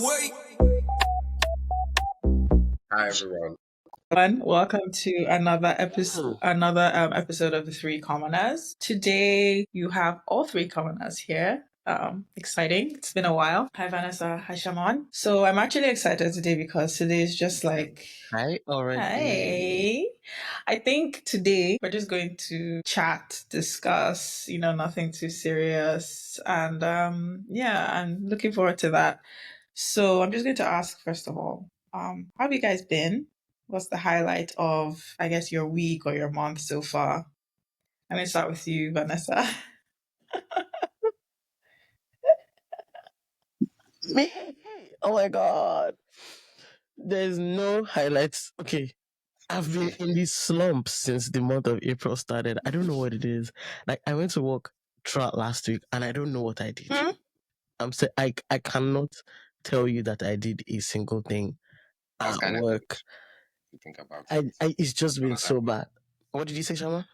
away. Hi everyone. Welcome to another episode of the Three Commoners. Today you have all three commoners here. Exciting. It's been a while. Hi Vanessa, hi Shaman. So I'm actually excited today because today is just like Hi already. Hey. I think today we're just going to chat, discuss, nothing too serious. And yeah, I'm looking forward to that. So I'm just going to ask first of all, how have you guys been? What's the highlight of, I guess, your week or your month so far? Let me start with you, Vanessa. Me? Oh my god. There's no highlights. Okay. I've been in this slump since the month of April started. I don't know what it is. Like I went to work throughout last week and I don't know what I did. I cannot tell you that I did a single thing That's at kind of work. to think about it. It's just been so bad. What did you say, Shama?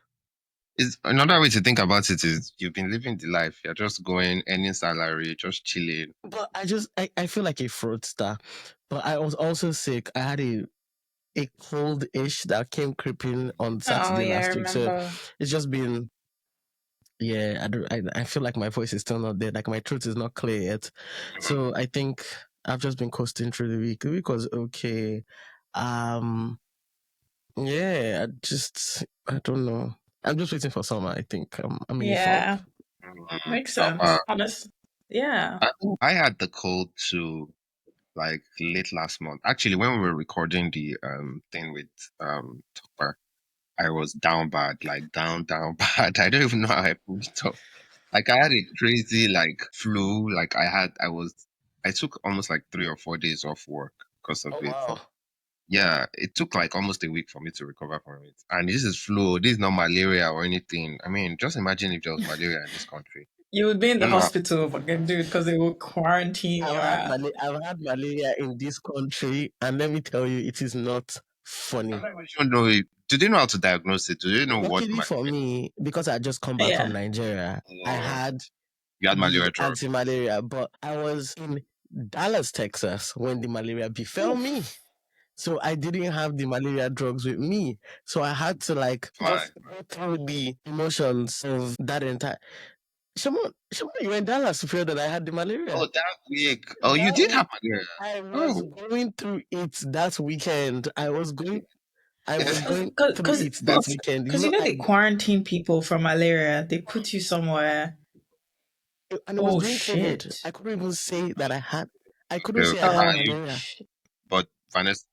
It's another way to think about it is you've been living the life. You're just going, earning salary, just chilling. But I feel like a fraudster. But I was also sick. I had a cold-ish that came creeping on Saturday last week. So it's just been, yeah, I feel like my voice is still not there. Like my throat is not clear yet. So I think I've just been coasting through the week. The week was okay. Yeah, I don't know. I'm just waiting for summer, I think. I'm in a fog. Makes sense. Honest. Yeah. I had the cold too, like late last month. Actually, when we were recording the thing with Topper, I was down bad, like down bad. I don't even know how I pulled it off. Like I had a crazy like flu. Like I took almost like 3 or 4 days off work because of it. Wow. Yeah, it took like almost a week for me to recover from it. And this is flu. This is not malaria or anything. I mean, just imagine if there was malaria in this country. You would be in the I don't know. hospital, dude, because they will quarantine you. I've had malaria in this country, and let me tell you, it is not funny. I don't know. Do they know how to diagnose it? Do they know what? Luckily for me, because I just come back from Nigeria, I had You had malaria drug. anti-malaria, but I was in Dallas, Texas, when the malaria befell me. So I didn't have the malaria drugs with me. So I had to like just go through the emotions of that entire. Shimon, you were in Dallas to feel that I had the malaria. Oh, that week. Oh, you did have malaria. I was going through it that weekend. I was going through it that weekend. Because they quarantine people from malaria. They put you somewhere. And it was during COVID. I couldn't even say that I had. I couldn't say I had malaria. But Vanessa,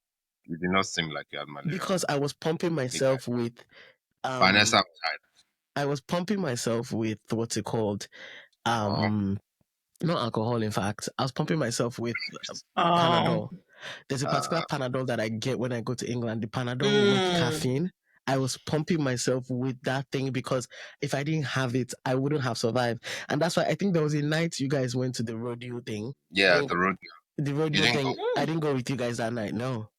you did not seem like you had malaria. Because I was pumping myself with. Vanessa I was pumping myself with what's it called? Not alcohol, in fact. I was pumping myself with Panadol. There's a particular Panadol that I get when I go to England. The Panadol with caffeine. I was pumping myself with that thing because if I didn't have it, I wouldn't have survived. And that's why I think there was a night you guys went to the rodeo thing. Yeah, the rodeo. The rodeo thing. I didn't go with you guys that night. No.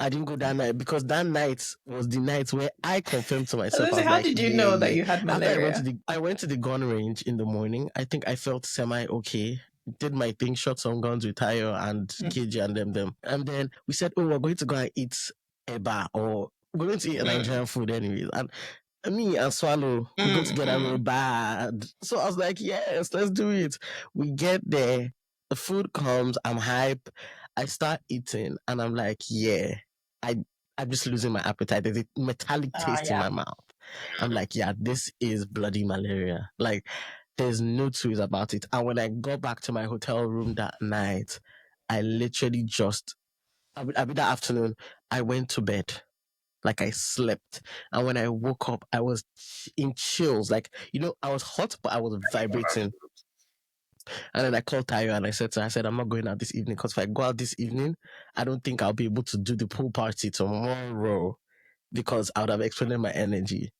I didn't go that night because that night was the night where I confirmed to myself. How did you know that you had malaria? I went to the gun range in the morning. I think I felt semi-okay. Did my thing, shot some guns with Tayo and KJ and them. And then we said, we're going to go and eat eba, or we're going to eat Nigerian food anyways. And me and Swallow, we go together real bad. So I was like, yes, let's do it. We get there. The food comes. I'm hype. I start eating and I'm like, yeah, I'm just losing my appetite. There's a metallic taste in my mouth. I'm like, yeah, this is bloody malaria. Like, there's no two ways about it. And when I got back to my hotel room that night, I literally that afternoon, I went to bed. Like I slept. And when I woke up, I was in chills. Like, I was hot, but I was vibrating. And then I called Tayo and I said I'm not going out this evening because if I go out this evening, I don't think I'll be able to do the pool party tomorrow because I would have expended my energy.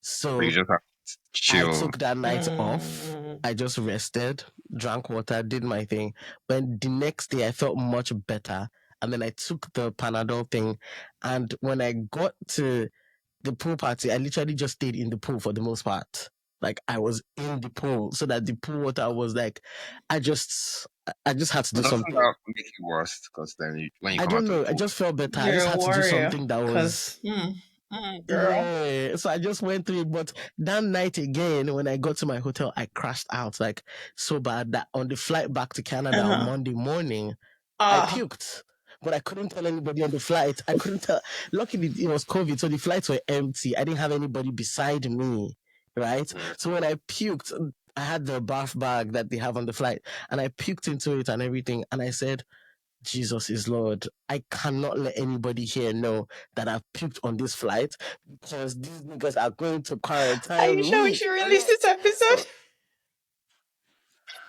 So you just have to chill. I took that night off. I just rested, drank water, did my thing. But the next day I felt much better. And then I took the Panadol thing. And when I got to the pool party, I literally just stayed in the pool for the most part. like I was in the pool, so that the pool water was like, I just had to But do doesn't something. that make it worse? Because then when you I come out don't to the know. I pool, just felt better. I You're just a had to do warrior. something that was, Cause, girl. yeah. So I just went through it. But that night again, when I got to my hotel, I crashed out like so bad that on the flight back to Canada on Uh-huh. Monday morning, I Ah, puked. But I couldn't tell anybody on the flight. I couldn't tell. Luckily, it was COVID, so the flights were empty. I didn't have anybody beside me, right? mm, So when I puked, I had the bath bag that they have on the flight, and I puked into it and everything. And I said, Jesus is Lord. I cannot let anybody here know that I've puked on this flight because these niggas are going to are you quarantine sure we me. should release Okay. this episode?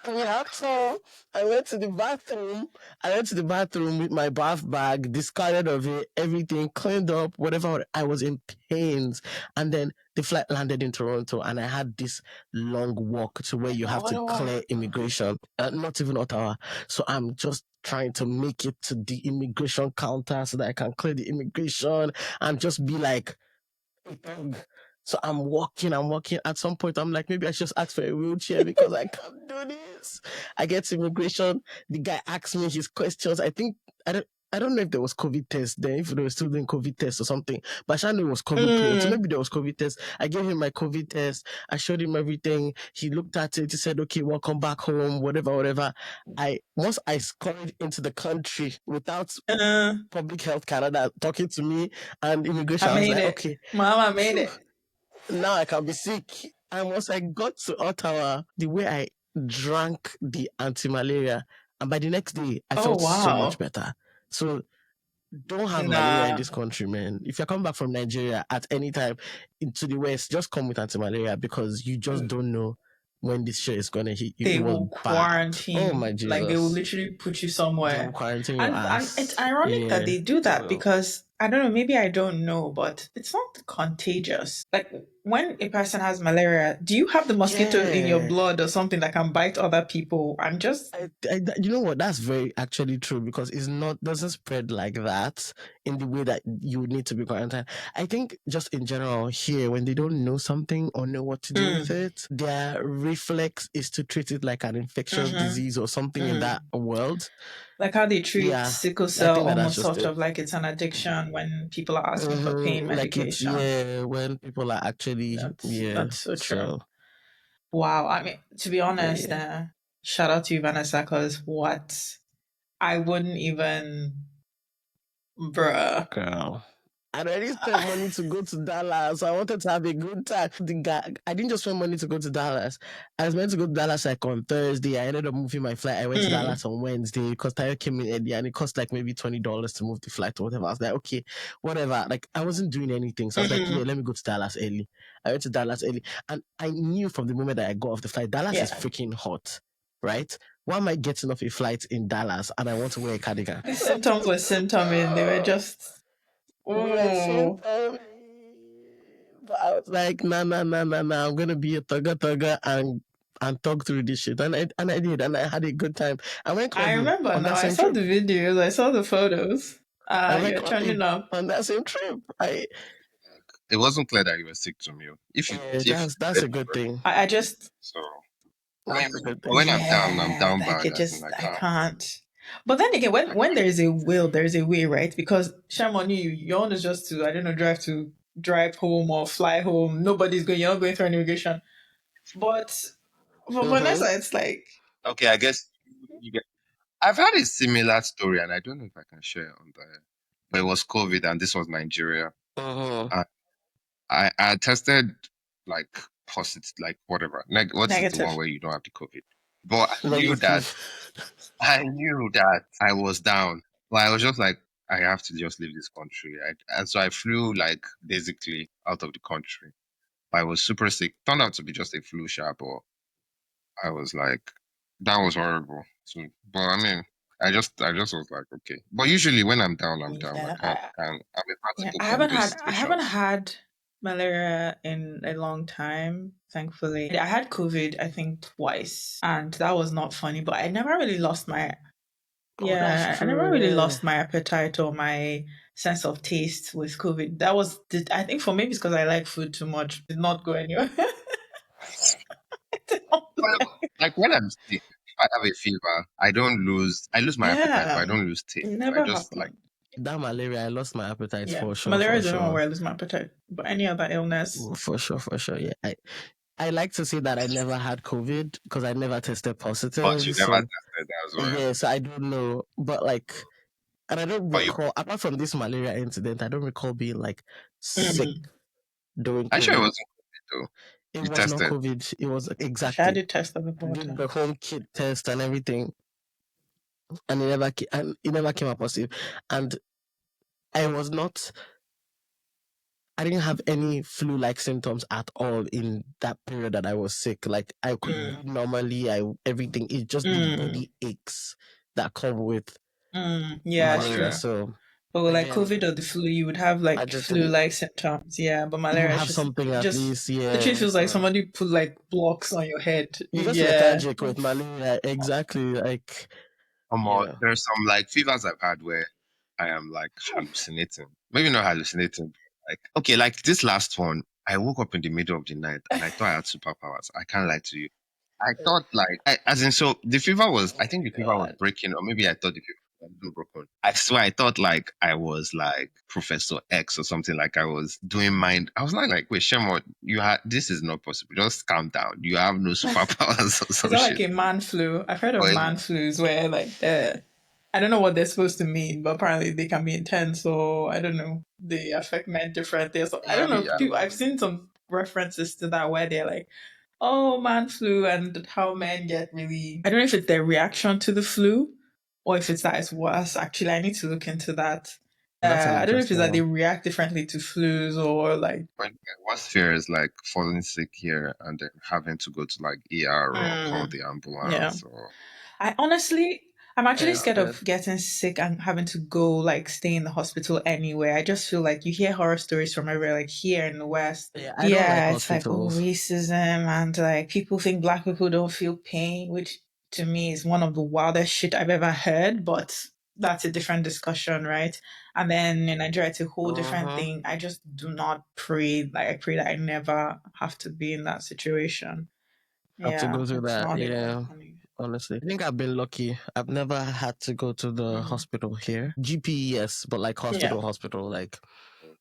So yeah, so I went to the bathroom. I went to the bathroom with my bath bag, discarded of it, everything cleaned up, whatever. I was in pains. And then the flight landed in Toronto, and I had this long walk to where you have to Ottawa. clear immigration, not even Ottawa. So I'm just trying to make it to the immigration counter so that I can clear the immigration and just be like, so I'm walking. At some point, I'm like, maybe I should just ask for a wheelchair because I can't do this. I get to immigration. The guy asks me his questions. I don't know if there was COVID test then, if they were still doing COVID test or something, but I know it was COVID period. So Mm. maybe there was COVID test. I gave him my COVID test. I showed him everything. He looked at it. He said, okay, welcome back home, whatever. Once I scurried into the country without Public Health Canada talking to me and immigration, I I was made like, it. okay, Mama made phew, it. now I can be sick. And once I got to Ottawa, the way I drank the anti-malaria, and by the next day, I Oh, felt so much wow. better. So don't have malaria in Nah. this country, man. If you're coming back from Nigeria at any time into the West, just come with anti-malaria because you just don't know when this shit is gonna hit you. It They was will bad. Oh my quarantine. Like they will Jesus. literally put you They will somewhere. quarantine your And it's ass. ironic that Yeah, they do they that will. because I don't know, maybe I don't know, but it's not contagious. Like when a person has malaria, do you have the mosquito in your Yeah. blood or something that can bite other people and just You know what? That's very actually true because it's not doesn't spread like that in the way that you would need to be quarantined. I think just in general here, when they don't know something or know what to do with it, their reflex is to treat it like an infectious disease or something in that world. like how they treat Yeah, sickle I cell think that's almost just sort it. of like it's an addiction when people are asking for pain Like it's medication. when people are actually That's so true. So Wow. I mean, to be but honest, yeah, shout out to you, Vanessa, because what I wouldn't even, bruh. girl. I already spent money to go to Dallas. I wanted to have a good time. The guy, I didn't just spend money to go to Dallas. I was meant to go to Dallas like on Thursday. I ended up moving my flight. I went to Dallas on Wednesday because Tayo came in early and it cost like maybe $20 to move the flight or whatever. I was like, okay, whatever. Like I wasn't doing anything. So I was like, yeah, let me go to Dallas early. I went to Dallas early. And I knew from the moment that I got off the flight, Dallas is Yeah. freaking hot, right? Why am I getting off a flight in Dallas and I want to wear a cardigan? The symptoms were symptoming. They were just, oh. But I was like, nah. I'm gonna be a thugger and talk through this shit. And I did, and I had a good time. I went I clubbing remember on now. that I same saw trip. the videos. I saw the photos. I went You're turning clubbing up. on that same trip. it wasn't clear that you were sick to me. If you That's said a you good were, thing. I just, so I That's mean, a good but thing. when I'm yeah, down like bad, it as in just, like I can't. But then again, when there is a will, there is a way, right? Because shame on you, your own is just to, I don't know, drive home or fly home. Nobody's going, you're not going through an immigration. But for Mm-hmm. Vanessa, it's like, okay, I guess you get. I've had a similar story, and I don't know if I can share it on the. But it was COVID, and this was Nigeria. Mm-hmm. And I tested like positive, like whatever. Like what is the one negative. where you don't have the COVID? But Negative. I knew that I was down. Well, I was just like, I have to just leave this country. And so I flew like basically out of the country. I was super sick. Turned out to be just a flu shot, but I was like, that was horrible. So, but I mean, I just was like, okay. But usually when I'm down, I'm down. Yeah, I'm yeah. empathic in those I haven't situations. had malaria in a long time, thankfully. I had COVID, I think, twice, and that was not funny. But I never really lost my Oh, that's I never true. really Yeah. lost my appetite or my sense of taste with COVID. I think for me, it's because I like food too much. Did not go anywhere. Like when I'm sick, if I have a fever, I lose my appetite, but I Yeah, don't lose taste. it I never just like, happened. That malaria, I lost my appetite Yeah, for sure, malaria for is the only one sure. where I lose my appetite. But any other illness, For sure, for sure. Yeah. I like to say that I never had COVID because I never tested but positive. you never So tested that as well. yeah, so I don't know. But like, and I don't But you, recall, apart from this malaria incident, I don't recall being like sick mm. during I sure it COVID. wasn't COVID though. It You was not tested. COVID. It was I exactly did test at the did border. the home kit test and everything, and it never came up positive. And I was not. I didn't have any flu-like symptoms at all in that period that I was sick. Like I could Mm. breathe normally. Everything. It's just the Mm. body aches that come with Yeah, it's malaria. true. Malaria. So But with like again, COVID or the flu, you would have I like just didn't. flu-like symptoms. Yeah, but You malaria is have something at just least, literally yeah. feels like So somebody put like blocks on your head. you're just Yeah. lethargic with malaria. Exactly. Like yeah. There's some like fevers I've had where I am like hallucinating. Maybe not hallucinating, but like okay, like this last one, I woke up in the middle of the night and I thought I had superpowers. I can't lie to you. I thought like as in so the fever was I Oh think my the fever was god. breaking or maybe I thought the fever was broken. I swear I thought like I was like Professor X or something like I was doing mind. I was like wait Shemo, you had this is not possible. Just calm down. You have no superpowers or Is some that like shit. a man flu? I've heard of But man flus where like I don't know what they're supposed to mean, but apparently they can be intense or I don't know. They affect men differently. So I don't know. yeah, I've seen some references to that where they're like, "Oh, man flu," and how men get really. I don't know if it's their reaction to the flu or if it's that it's worse. Actually, I need to look into that. That's an I don't know if it's interesting that they one. react differently to flus or like. my worst fear is like falling sick here and then having to go to like ER or call Mm, the yeah. ambulance or I honestly, I'm actually Yeah. scared of getting sick and having to go like stay in the hospital anywhere. I just feel like you hear horror stories from everywhere, like here in the West. Yeah. I don't like Yeah, it's like, oh, hospitals. racism, and like people think black people don't feel pain, which to me is one of the wildest shit I've ever heard, but that's a different discussion, right? And then in Nigeria, it's a whole different Mm-hmm. thing. I just do not pray, like, I pray that I never have to be in that situation. Have to Yeah, go through it's that. not even Yeah. funny. Honestly, I think I've been lucky. I've never had to go to the Mm. hospital here. GP, yes, but like Yeah. hospital, like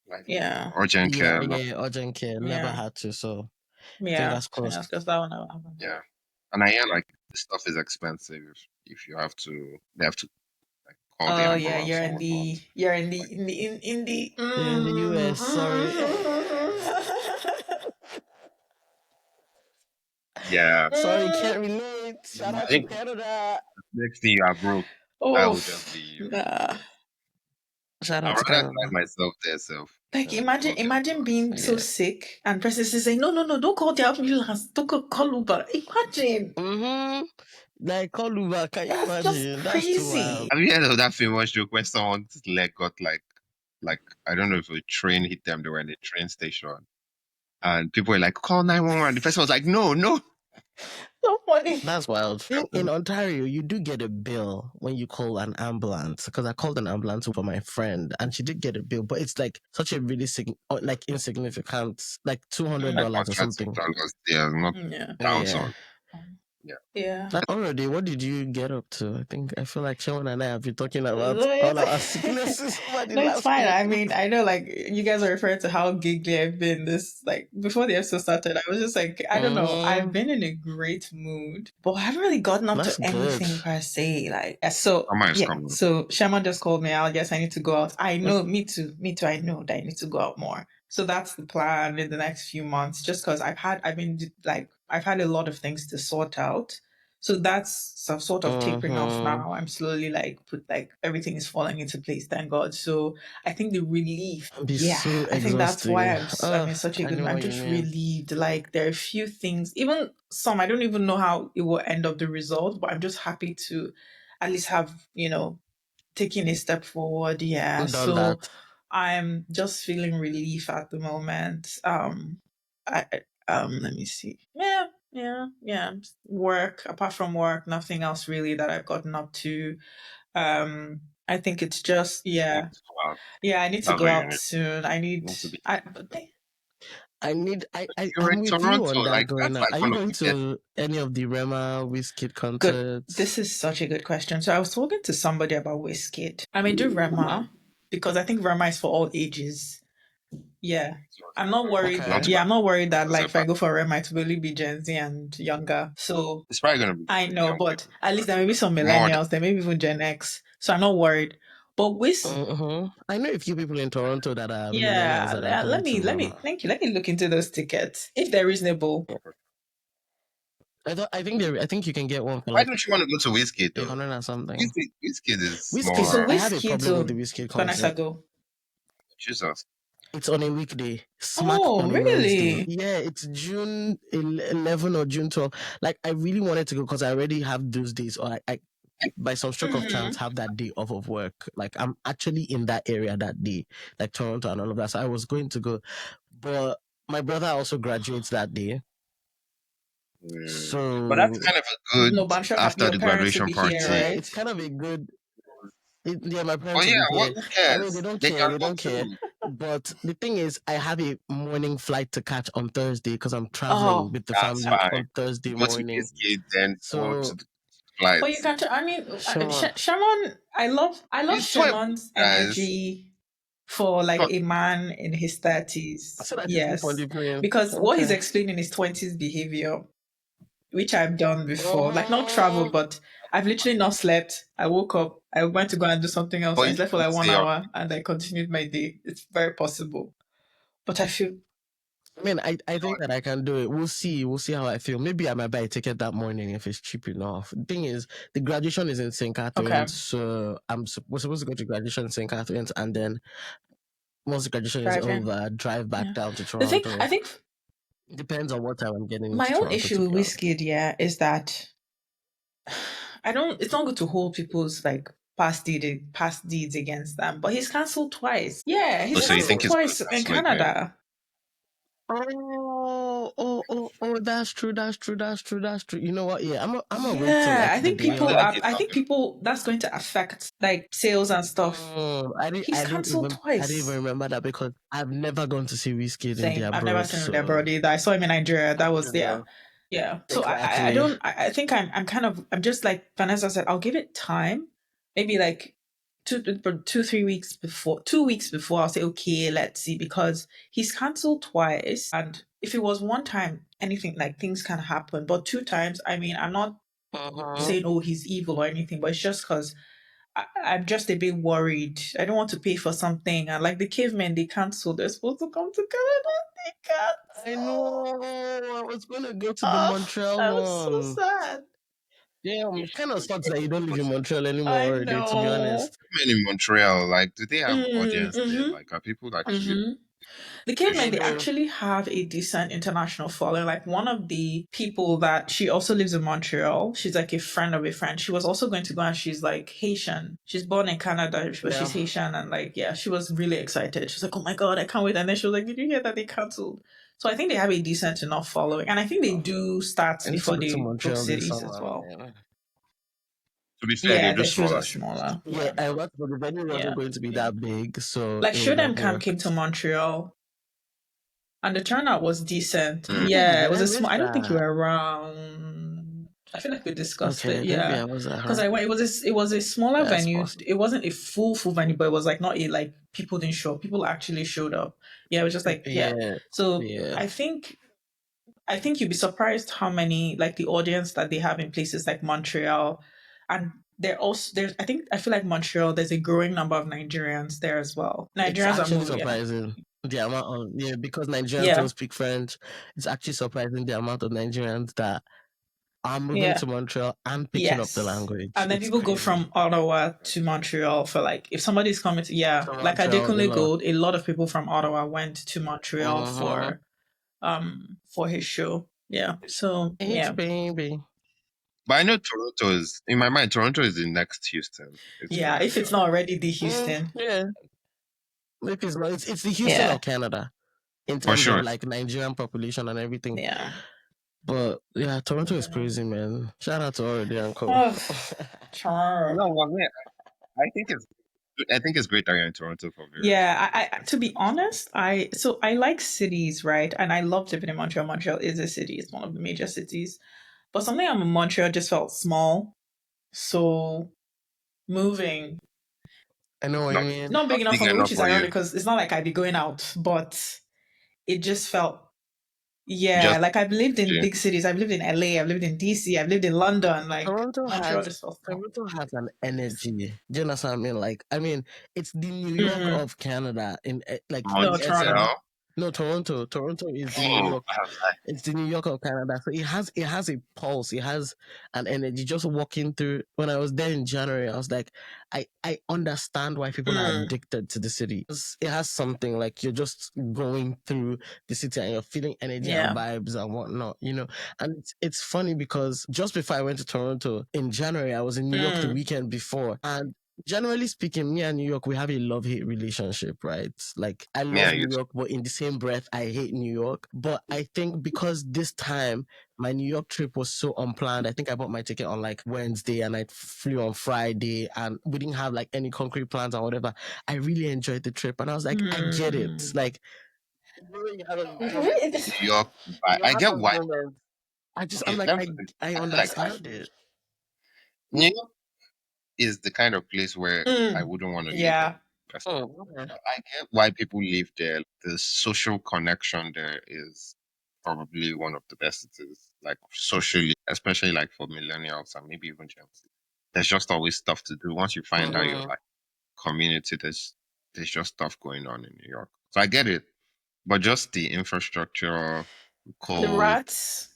like Yeah. urgent yeah, care. yeah, urgent care. Never Yeah. had to. So Yeah. fingers crossed. Fingers crossed that one never happened. Yeah. And I hear like the stuff is expensive if you have to they have to like call the Oh yeah, ambulance or whatnot. Like in the You're in the US. Sorry. yeah. Sorry, can't relate. Shout I out to think Canada. next thing you are broke, that oh would just be you. nah. Shout I'd out to rather Canada. drive myself there self Like than imagine call the imagine ambulance. being so Yeah. sick and person is saying, no, no, no, don't call the ambulance, don't call Uber. Imagine. Mm-hmm. Like call Uber. Can you That's just imagine? That's too wild. crazy. Have you heard of that famous joke where someone's leg got like I don't know if a train hit them, they were in a train station and people were like, call 911. The person was like, no, no. So funny. That's wild. In Ontario, you do get a bill when you call an ambulance because I called an ambulance for my friend and she did get a bill, but it's like such a really like insignificant, like Like $200 or contracting something. dollars, they are not Yeah. down Yeah. zone. Yeah. Yeah. Like already, what did you get up to? I feel like Sean and I have been talking about all our sicknesses over the No, it's last fine. few I minutes. mean, I know like you guys are referring to how giggly I've been this like before the episode started. I was just like, I don't know. I've Mm, been in a great mood, but I haven't really gotten up that's to good. anything per se. Like so Summer is yeah. coming. So Shaman just called me out. Yes, I need to go out. I know, me too. Me too. I know that I need to go out more. So that's the plan in the next few months, just because I've had a lot of things to sort out. So that's some sort of tapering off Mm-hmm. now. I'm slowly like put like everything is falling into place, thank God. So I think the relief, It'd be yeah, so I think that's why exhausting. I'm in such a I good know mood. I'm what you just mean. relieved. Like there are a few things, even some I don't even know how it will end up the result, but I'm just happy to at least have, taking a step forward. Yeah. Done So that. I'm just feeling relief at the moment. Let me see. Yeah, yeah, yeah. Work, apart from work, nothing else really that I've gotten up to. I think it's just You need yeah. to go out. Yeah, I need to That's go what you out need. soon. I You need need to be I but they- I'm You're in with you on Toronto. that Like growing that's up. like Are you one of going the best. to any of the Rema Wizkid Good. concerts? This is such a good question. So I was talking to somebody about Wizkid. I mean, do Rema because I think Rema is for all ages. Yeah. I'm not worried. You want Okay. to go Yeah, I'm not worried that like if I to go for Rema, it will only be Gen Z and younger. So It's probably gonna be I know, young but people at least there may be some more than millennials, there may be even Gen X. So I'm not worried. But I know a few people in Toronto that are millennials yeah, that are going to Rema. thank you. Let me look into those tickets if they're reasonable. I think you can get one for Why like don't you want to go to Whiskey a though? hundred and something. Whiskey is Okay, Wizkid, so more I have a Whiskey problem with the to Wizkid concert. Vanessa go. Jesus. It's on a weekday, smack Oh, on a Wednesday. really? Yeah, it's June 11 or June 12. Like, I really wanted to go because I already have those days, or I by some stroke of chance, have that day off of work. Like, I'm actually in that area that day, like Toronto and all of that. So I was going to go, but my brother also graduates that day. But that's So, kind of a good No, but I'm sure after your the parents will graduation be here, yeah, party. right? it's kind of a good. Yeah, my But parents will yeah, be what here. who I mean, they cares? don't They care. can They go don't care. too. But the thing is, I have a morning flight to catch on Thursday because I'm traveling Oh, with the That's family fine. on Thursday Go to morning. Whiskey, then go to So, the but you flights. can. I mean, Shimon, Shamon. I love It's 12 Shamon's guys. energy for like But a man in his I 30s. said I should sleep on Yes, the plane. because what he's Okay. explaining is 20s behavior, which I've done before. Like not travel, Um, but I've literally not slept. I woke up. I went to go and do something else. but I you slept for can like one stay up. hour and I continued my day. It's very possible. But I feel I mean, I think that I can do it. We'll see. We'll see how I feel. Maybe I might buy a ticket that morning if it's cheap enough. The thing is, the graduation is in St. okay. Catharines, so we're supposed to go to graduation in St. Catharines, and then once the graduation is Driving. over, drive back Yeah. down to The thing Toronto. I think Depends on what time I'm getting into my own Toronto, to issue with be honest. whiskey, yeah, is that I don't. It's not good to hold people's like past deeds against them. But he's cancelled twice. Yeah, he's So you cancelled think it's going to twice in cancel again? Canada. That's true. That's true. That's true. That's true. You know what? Yeah, I'm gonna wait till Yeah, like I the think day people. of. Like it I think happened. people. That's going to affect like sales and stuff. He's cancelled I didn't even twice. remember that because I've never gone to see Wizkid in the Same. I've never abroad. seen him there, So abroad either. I saw him in Nigeria. That I've was there. never Yeah. So I exactly. don't. I think I'm kind of. I'm just like Vanessa said. I'll give it time. Maybe like 3 weeks before. 2 weeks before, I'll say okay. Let's see because he's cancelled twice, and if it was one time, anything like things can happen. But two times, I mean, I'm not saying oh he's evil or anything, but it's just because I'm just a bit worried. I don't want to pay for something. And like the cavemen, they cancelled. They're supposed to come to Canada. They I cancelled. know. I was gonna go to the Oh, Montreal I'm so one. sad. Yeah, it kind of sucks that you don't live in Montreal anymore I already, to be know. honest. Men in Montreal, like, do they have audience there? Mm-hmm. Like, are people actually Mm-hmm. The really? cavemen, they actually have a decent international following. Like one of the people that she also lives in Montreal, she's like a friend of a friend. She was also going to go and she's like Haitian. She's born in Canada, but Yeah. she's Haitian. And like, yeah, she was really excited. She's like, oh my God, I can't wait. And then she was like, did you hear that they cancelled? So I think they have a decent enough following. And I think they do start I need to before go to they book Montreal this cities as summer, well. man. To be fair, they Yeah, do their shows are smaller shows. smaller. Yeah, I was, but the venue Yeah. wasn't going to be that big, so Like it would Show have Camp came to worked. Montreal and the turnout was decent. Really? Yeah, it Did was I a small. miss I don't think you that? were around. I feel like we discussed it. Okay, maybe Yeah, I was at because her. I went. It was a smaller That's venue. possible. It wasn't a full venue, but it was like not a like people didn't show up. People actually showed up. Yeah, it was just like yeah. Yeah, So yeah. I think you'd be surprised how many like the audience that they have in places like Montreal, and there's I feel like Montreal there's a growing number of Nigerians there as well. It's Nigerians are actually moving. Yeah, surprising the amount of because Nigerians don't yeah, speak French. It's actually surprising the amount of Nigerians that are moving yeah. to Montreal and picking up the Yes. language. And then It's people go crazy. from Ottawa to Montreal for like if somebody's coming to To like at Montreal, a Adekunle lot. Gold, a lot of people from Ottawa went to Montreal Mm-hmm. for his show. Yeah. So H yeah. baby. But I know Toronto is, in my mind, Toronto is the next Houston. It's Yeah, like, if it's not already the Houston. Yeah, if it's not, it's the Houston Yeah. of Canada in for terms of sure. like Nigerian population and everything. Yeah. But yeah, Toronto is crazy, man. Shout out to already Uncle. Oh, Char. No, well, yeah, I think it's I think it's great that you're in Toronto for various Yeah, to be reasons. honest, I like cities, right? And I love living in Montreal. Montreal is a city; it's one of the major cities. But something I'm in Montreal just felt small. So moving, I know what you Not mean. not big not enough big for me, which enough is for you. ironic because it's not like I'd be going out, but it just felt, yeah, Just like I've lived in yeah. big cities. I've lived in LA, I've lived in DC, I've lived in London. Like Toronto Montreal has just felt small. Toronto has an energy. Do you understand what I mean? Like, I mean, it's the New York Mm, of Canada in like no, in essence. Toronto. Montreal. No, Toronto. Toronto is the New Oh, York. It's the New York of Canada. So it has a pulse. It has an energy. Just walking through. When I was there in January, I was like, I understand why people are Mm, addicted to the city. It has something like you're just going through the city and you're feeling energy and yeah. vibes and whatnot. And it's funny because just before I went to Toronto in January, I was in New York the Mm, weekend before, and generally speaking, me and New York, we have a love hate relationship, right? Like, I me love and you New too. York, but in the same breath, I hate New York. But I think because this time my New York trip was so unplanned, I think I bought my ticket on like Wednesday and I flew on Friday and we didn't have like any concrete plans or whatever. I really enjoyed the trip and I was like, I get it. mm. Like, you have those moments. Really? New York. You I have get those why. moments. I'm Okay, like, let me I, put it. I I feel like understand it. New York is the kind of place where I Mm, wouldn't want to live in. yeah. Personally. Oh, okay. I get why people live there. The social connection there is probably one of the best it is. Like socially, especially like for millennials and maybe even Gen Z. There's just always stuff to do. Once you find out your Mm-hmm. like community, there's just stuff going on in New York. So I get it. But just the infrastructure, The cold. rats.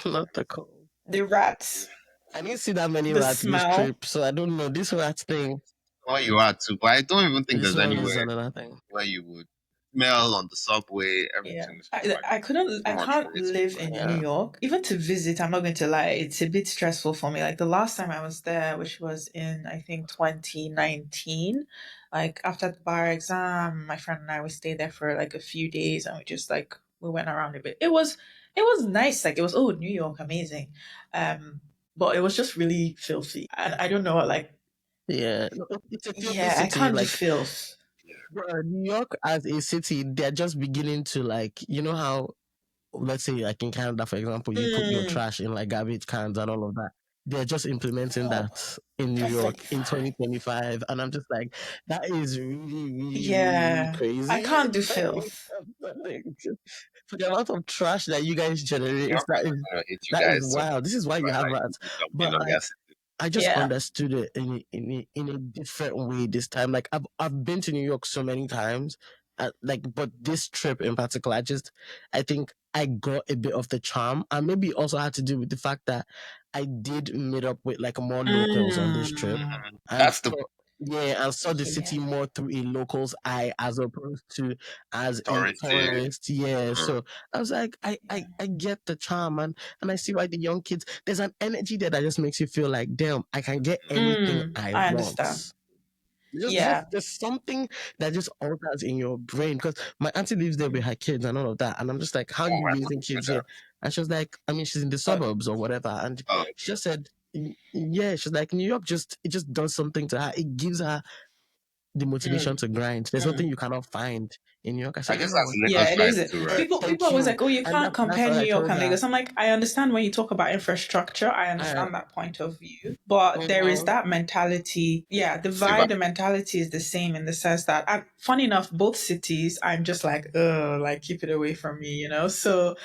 Not the cold. The rats. I didn't see that many The rats this smell. trip, so I don't know. This rat thing, Where you are too. But I don't even think this there's one is anywhere another thing. where you would smell on the subway. Yeah, Everything is just like I too much for can't it. live Like, in New Yeah. York. Even to visit, I'm not going to lie, it's a bit stressful for me. Like the last time I was there, which was in, I think, 2019, like after the bar exam, my friend and I, we stayed there for like a few days and we just like, we went around a bit. It was nice. Like it was, oh, New York, amazing. But it was just really filthy. And I don't know, like, Yeah. No, it's a filthy yeah, I city. can't do Like, filth. New York as a city, they're just beginning to, like, you know how, let's say, like in Canada, for example, you put your Mm. trash in like garbage cans and all of that. They're just implementing Oh, that in New York in 2025. 2025. And I'm just like, that is really, really, really, really Yeah, I crazy. can't do filth. Like, for the amount of trash that you guys New generate, Yorkers are gonna hate you that is guys so wild. This is why you have like rats. dumping But on their like, city. I just Yeah. understood it in a different way this time. Like, I've been to New York so many times, like, but this trip in particular, I think I got a bit of the charm, and maybe it also had to do with the fact that I did meet up with like more locals on this trip, Mm. and That's the so yeah, and saw the Yeah. city more through a local's eye as opposed to as a touristy. tourist. Yeah, Mm. so I was like, Yeah. I get the charm, and I see why the young kids. There's an energy there that just makes you feel like, damn, I can get anything Mm. I I want. understand. Just Yeah. there's something that just alters in your brain because my auntie lives there with Mm. her kids and all of that, and I'm just like, how are Oh, you I raising wouldn't do kids here? that. And she was like, I mean, she's in the Oh, suburbs or whatever, and Oh, she just said, yeah, she's like, New York just does something to her. It gives her the motivation mm. to grind. There's nothing Mm. you cannot find in New York. I I said, you guess know that's what? Yeah, Lagos it vibe is. too, right? Yeah, People thank always you. like, oh, you And can't that's compare what New I York told and her. Lagos. I'm like, I understand when you talk about infrastructure. I Uh, understand that point of view. But there is mhm. that mentality. Yeah, the See, but vibe, the mentality is the same in the sense that, funny enough, both cities, I'm just like, like keep it away from me, you know? So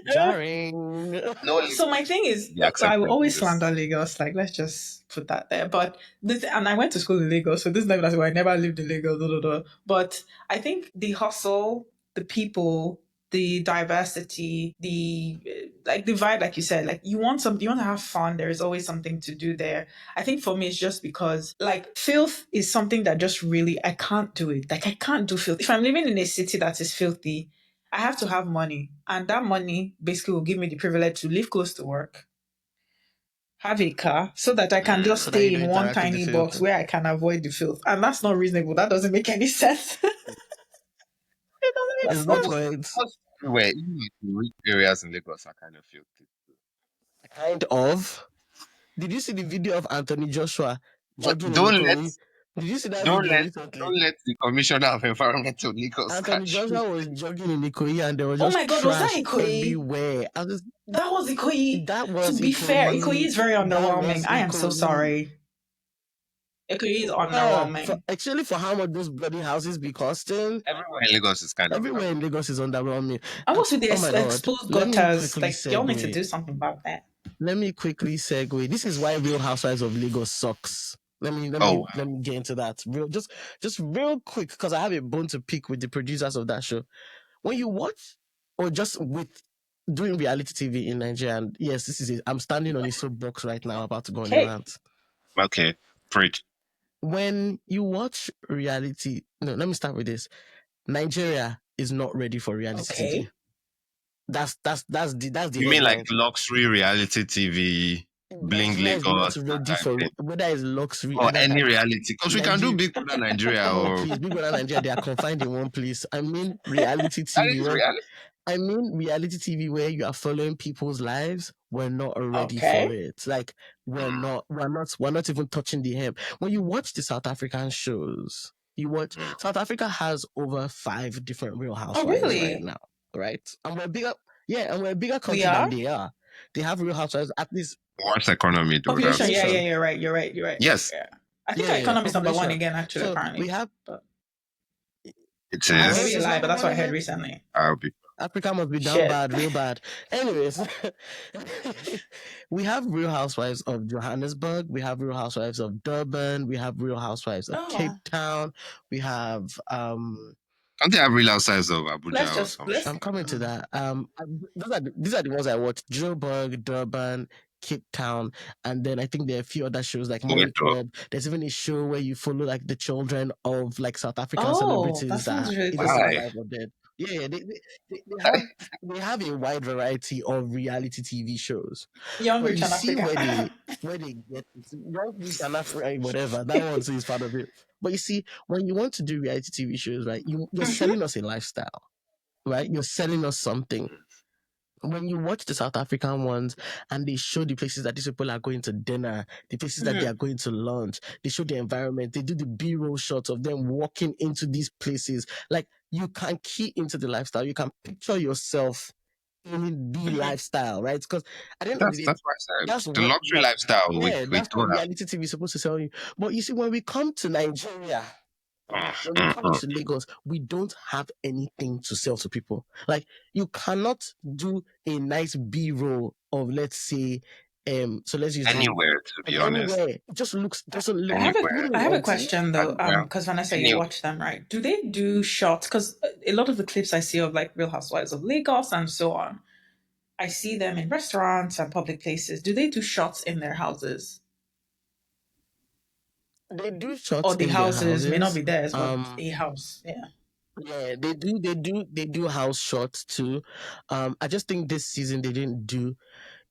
Jarring. no So my Lagos thing will is, be I will accepted in always this. slander Lagos. Like, let's just put that there. But and I went to school in Lagos, so this is not as well. I never lived in Lagos. Blah, blah, blah. But I think the hustle, the people, the diversity, the like the vibe, like you said, like you want to have fun. There is always something to do there. I think for me, it's just because like filth is something that just really I can't do it. Like I can't do filth. If I'm living in a city that is filthy, I have to have money, and that money basically will give me the privilege to live close to work, have a car, so that I can just So that you stay in don't one interact with the tiny field. box where I can avoid the filth. And that's not reasonable. That doesn't make any sense. It doesn't make That's the Almost, sense. point. almost everywhere, even like the rich areas in Lagos are kind of filthy. Kind of. Did you see the video of Anthony Joshua But jogging in don't let Ikoyi? Did you see that Don't video let recently? don't let the Commissioner of Environmental Lagos Anthony catch you. Joshua was jogging in Ikoyi and there was Oh my just God, was that trash Ikoyi? everywhere. I was, That was Ikoyi. that To was be fair, Ikoyi Ikoyi. is very That underwhelming. was I am so Ikoyi. sorry. Ikoyi is For, underwhelming. actually, for how much those bloody houses be costing, Everywhere in Lagos is kind of everywhere in Lagos is underwhelming. And And what's with the oh my God, exposed let me gutters? quickly Like, y'all need to segue. do something about that. Let me quickly segue. This is why Real Housewives of Lagos sucks. Let me Oh, get into that just real quick because I have a bone to pick with the producers of that show. When you watch or just with doing reality TV in Nigeria, and yes, this is it. I'm standing on a soapbox right now, about to go on a Okay. rant. okay. Preach. When you watch reality, no, let me start with this. Nigeria is not ready for reality TV. Okay. That's the You mean like headline. luxury reality TV, Bling Nigeria is not Lagos, that ready kind of for thing? whether it's luxury. Or any reality? Because we can do Nigeria. Big Brother Nigeria Oh, or please, Big Brother Nigeria, they are confined in one place. I mean, reality that TV. is reality. I mean, reality TV where you are following people's lives. We're not ready for Okay. it. Like we're not even touching the hem. When you watch the South African shows, South Africa has over 5 different Real Oh, Housewives right really? now, right? And we're a bigger We country than are? they are. They have Real Housewives at least Worst economy though. Population, That's yeah, population. you're right. You're right. You're right. yes, Yeah. I think our Yeah, economy is number one population. again, actually, So we apparently. have But it oh, maybe is. a it's lie, but number that's one what I heard again. recently. I'll be Africa must be down Shit. bad, real bad. Anyways, we have Real Housewives of Johannesburg, we have Real Housewives of Durban, we have Real Housewives of Cape Oh, Town, we have don't they have real outsides of Abuja or some shit? I'm coming to that. These are the ones I watched: Joburg, Durban, Cape Town, and then I think there are a few other shows like Money Soweto. Club. There's even a show where you follow like the children of like South African oh, that celebrities that sounds are really either still cool. Why? alive or dead. Yeah, they have a wide variety of reality TV shows. Young But Rich you and see Africa. where they get young rich and African, whatever, that one too is part of it. But you see, when you want to do reality TV shows, right, you're selling us a lifestyle, right? You're selling us something. When you watch the South African ones and they show the places that these people are going to dinner, the places that they are going to lunch, they show the environment, they do the B-roll shots of them walking into these places. Like you can key into the lifestyle, you can picture yourself in the lifestyle, right? Because at the end of the day, That's why I said that's the what luxury lifestyle we that's what don't have. reality TV is supposed to sell you. But you see, when we come to Nigeria, Mm, when we mm, come mm. to Lagos, we don't have anything to sell to people. Like you cannot do a nice B-roll of, let's say, so let's use the Anywhere, to be honest. anywhere. It just doesn't look. Anywhere. I Wouldn't have a want to. question though, Well, because Vanessa, you anywhere. watch them, right? Do they do shots? Because a lot of the clips I see of like Real Housewives of Lagos and so on, I see them in restaurants and public places. Do they do shots in their houses? They do Or shots the in their houses may not houses. be theirs, but a house. Yeah. Yeah, they do house shots too. I just think this season they didn't do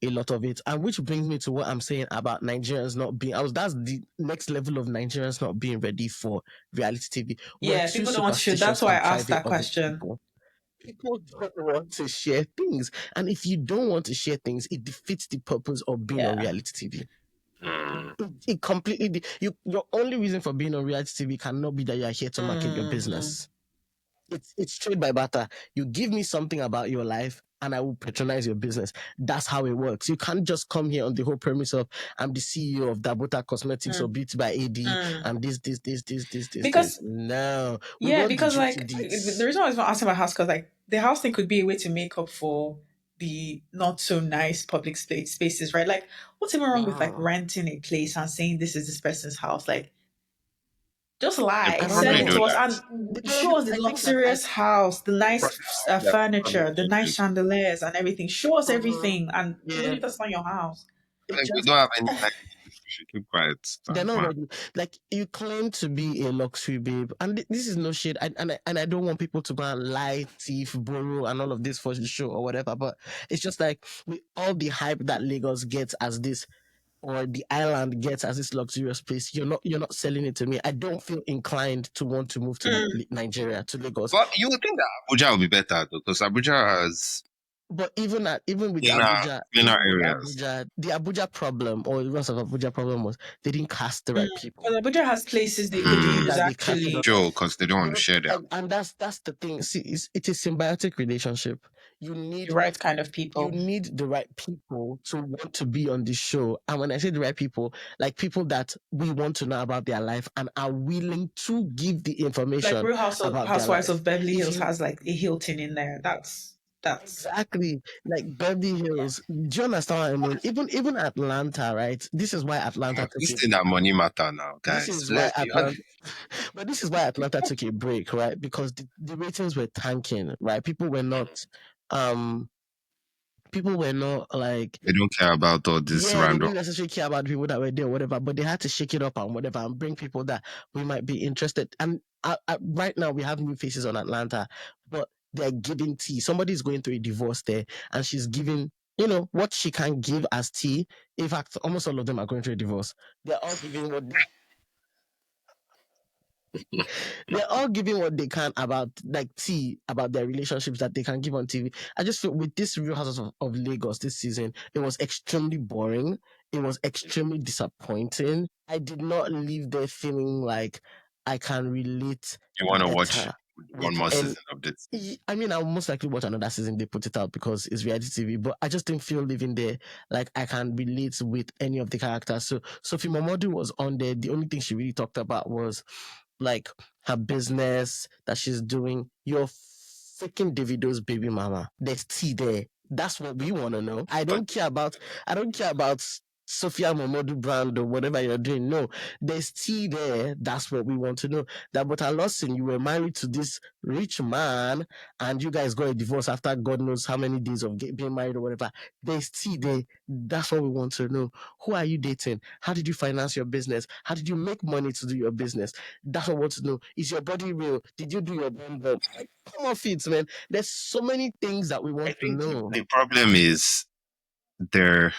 a lot of it, and which brings me to what I'm saying about Nigerians not being. That's the next level of Nigerians not being ready for reality TV. We're Yeah, too people don't want to shoot. That's superstitious why I and asked private that of a question. people. People don't want to share things, and if you don't want to share things, it defeats the purpose of being on Yeah. reality TV. Mm. It completely. Your only reason for being on reality TV cannot be that you are here to market your business. It's trade by barter. You give me something about your life and I will patronize your business. That's how it works. You can't just come here on the whole premise of I'm the CEO of Dabota Cosmetics or Beauty by AD. I'm this. Because No, we yeah, want the because juicy like the deets. reason I was asking about house because like the house thing could be a way to make up for the not so nice public spaces, right? Like, what's even wrong with like Oh, renting a place and saying this is this person's house? Like, just They lie, I don't sell probably it know. do to us, that. and Because show us the I think that luxurious house, the They nice probably furniture, the do nice it. chandeliers, and everything. Show us everything, and even yeah, if that's not your house, it Like we just don't have any nice things. We should keep quiet. they're That's not fine. ready. Like you claim to be a luxury babe, and this is no shit. And I don't want people to go and lie, thief, borrow, and all of this for the show or whatever. But it's just like with all the hype that Lagos gets as this, or the island gets as this luxurious place, you're not selling it to me. I don't feel inclined to want to move to Nigeria, to Lagos. But you would think that Abuja would be better though, because Abuja has But even with In our Abuja, inner areas. The Abuja problem or the rest of Abuja problem was they didn't cast the right people. Because Abuja has places they The could people use that they casted actually. on, Sure, because they don't want to share their. and that's the thing. See, it's a symbiotic relationship. You The need right kind of people. the right people to want to be on the show. And when I say the right people, like people that we want to know about their life and are willing to give the information Like Real about their Housewives life. of Beverly If Hills you has like a Hilton in there. That's exactly like Beverly Hills, do you understand what I mean? Even Atlanta, right? This is why Atlanta took This it. thing that money matter now, This guys. is why Let's be honest. Atlanta, but this is why Atlanta took a break, right? Because the ratings were tanking, right? Um, people were not like, They don't care about all this yeah, they random. didn't necessarily care about the people that were there or whatever, but they had to shake it up and whatever and bring people that we might be interested. And right now we have new faces on Atlanta, but they're giving tea. Somebody's going through a divorce there and she's giving, what she can give as tea. In fact, almost all of them are going through a divorce. They're all giving what they're all giving what they can about like tea about their relationships that they can give on TV. I just feel with this Real Houses of Lagos this season, it was extremely boring. It was extremely disappointing. I did not leave there feeling like I can relate You want to watch better one with more any. season of this. I mean, I'll most likely watch another season. They put it out because it's reality TV, but I just didn't feel living there like I can relate with any of the characters. So Sophie Momodu was on there. The only thing she really talked about was like her business that she's doing. You're freaking Davido's baby mama. There's tea there. That's what we want to know. I don't care about Sophia Momodu brand or whatever you're doing. No, there's tea there. That's what we want to know. That but Alosin, you were married to this rich man and you guys got a divorce after God knows how many days of being married or whatever. There's tea there. That's what we want to know. Who are you dating? How did you finance your business? How did you make money to do your business? That's what we want to know. Is your body real? Did you do your bum bum? Like, come off it, man. There's so many things that we I want to think know. the problem is there.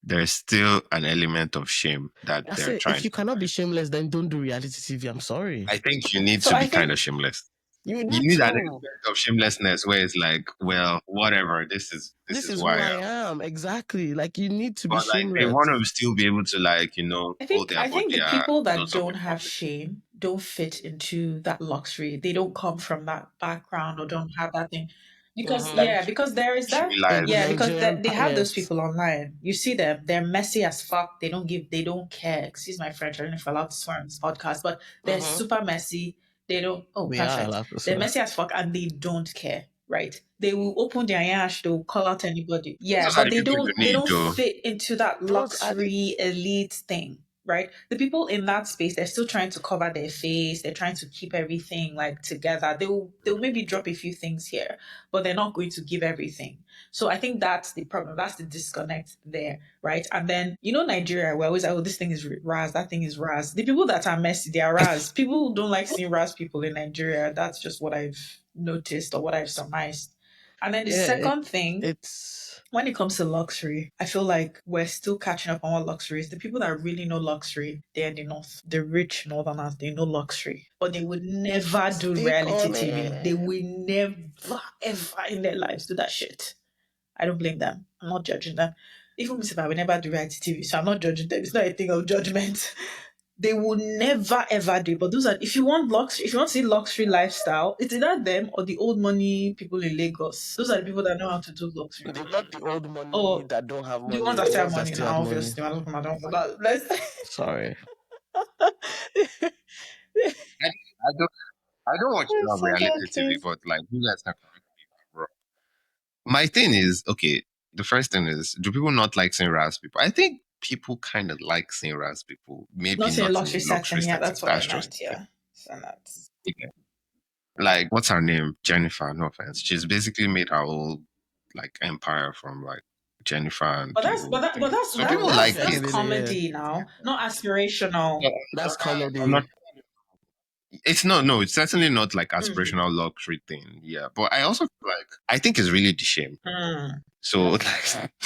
There's still an element of shame that That's they're it. If trying. you cannot be shameless, then don't do reality TV. I'm sorry. I think you need So to I be kind think of shameless. You You need need an to. element of shamelessness where it's like, well, whatever. This is This is who who I I am. am. Exactly. Like you need to be But like they shameless. want to still be able to like hold their I think body the people that nose up don't in have public. shame don't fit into that luxury. They don't come from that background or don't have that thing. Because Mm-hmm. yeah, because there is that Luxury In the life. yeah, because Nigerian, they have those yes. people online. You see them, they're messy as fuck. They don't care. Excuse my French, I don't know if I'm allowed to swear on this podcast, but they're Mm-hmm. super messy. They don't oh We are perfect. allowed to They're swear. messy as fuck and they don't care. Right. They will open their yash, they'll call out anybody. Yeah, Those are but the people you they need, don't though. fit into that Those are the luxury elite thing, right? The people in that space, they're still trying to cover their face. They're trying to keep everything like together. They'll maybe drop a few things here, but they're not going to give everything. So I think that's the problem. That's the disconnect there, right? And then Nigeria, we're always like, oh, this thing is Raz, that thing is Raz. The people that are messy, they are Raz. People don't like seeing Raz people in Nigeria. That's just what I've noticed or what I've surmised. And then the second thing it's when it comes to luxury, I feel like we're still catching up on what luxury is. The people that really know luxury, they're in the north. The rich northerners, they know luxury. But they would never do stick reality on TV. They it. will never, ever in their lives do that shit. I don't blame them. I'm not judging them. Even if I will never do reality TV, so I'm not judging them. It's not a thing of judgment. They will never ever do. But those are if you want luxury, if you want to see luxury lifestyle, it's either them or the old money people in Lagos. Those are the people that know how to do luxury. They're not the old money Or that don't have the money, ones that the still have ones that money still have now, money. obviously. I don't come down for that. Let's Sorry. I don't I don't watch a lot of reality second TV, thing. but like you guys can correct me if I'm wrong. My thing is, okay, the first thing is, do people not like seeing Ras people? I think people kind of like seeing Ras people. Maybe Not in a not in luxury a luxury setting, yeah, setting. that's what I That's just meant, yeah. So that's yeah. Like, what's her name? Jennifer, no offense. She's basically made her whole like empire from like Jennifer and but the that's but whole that but thing. that's So that people that's like that's it. comedy now, not aspirational. Yeah, That's I'm comedy. not it's no, it's certainly not like Mhm. aspirational luxury thing. Yeah. But I also feel like I think it's really the shame. Mm. So like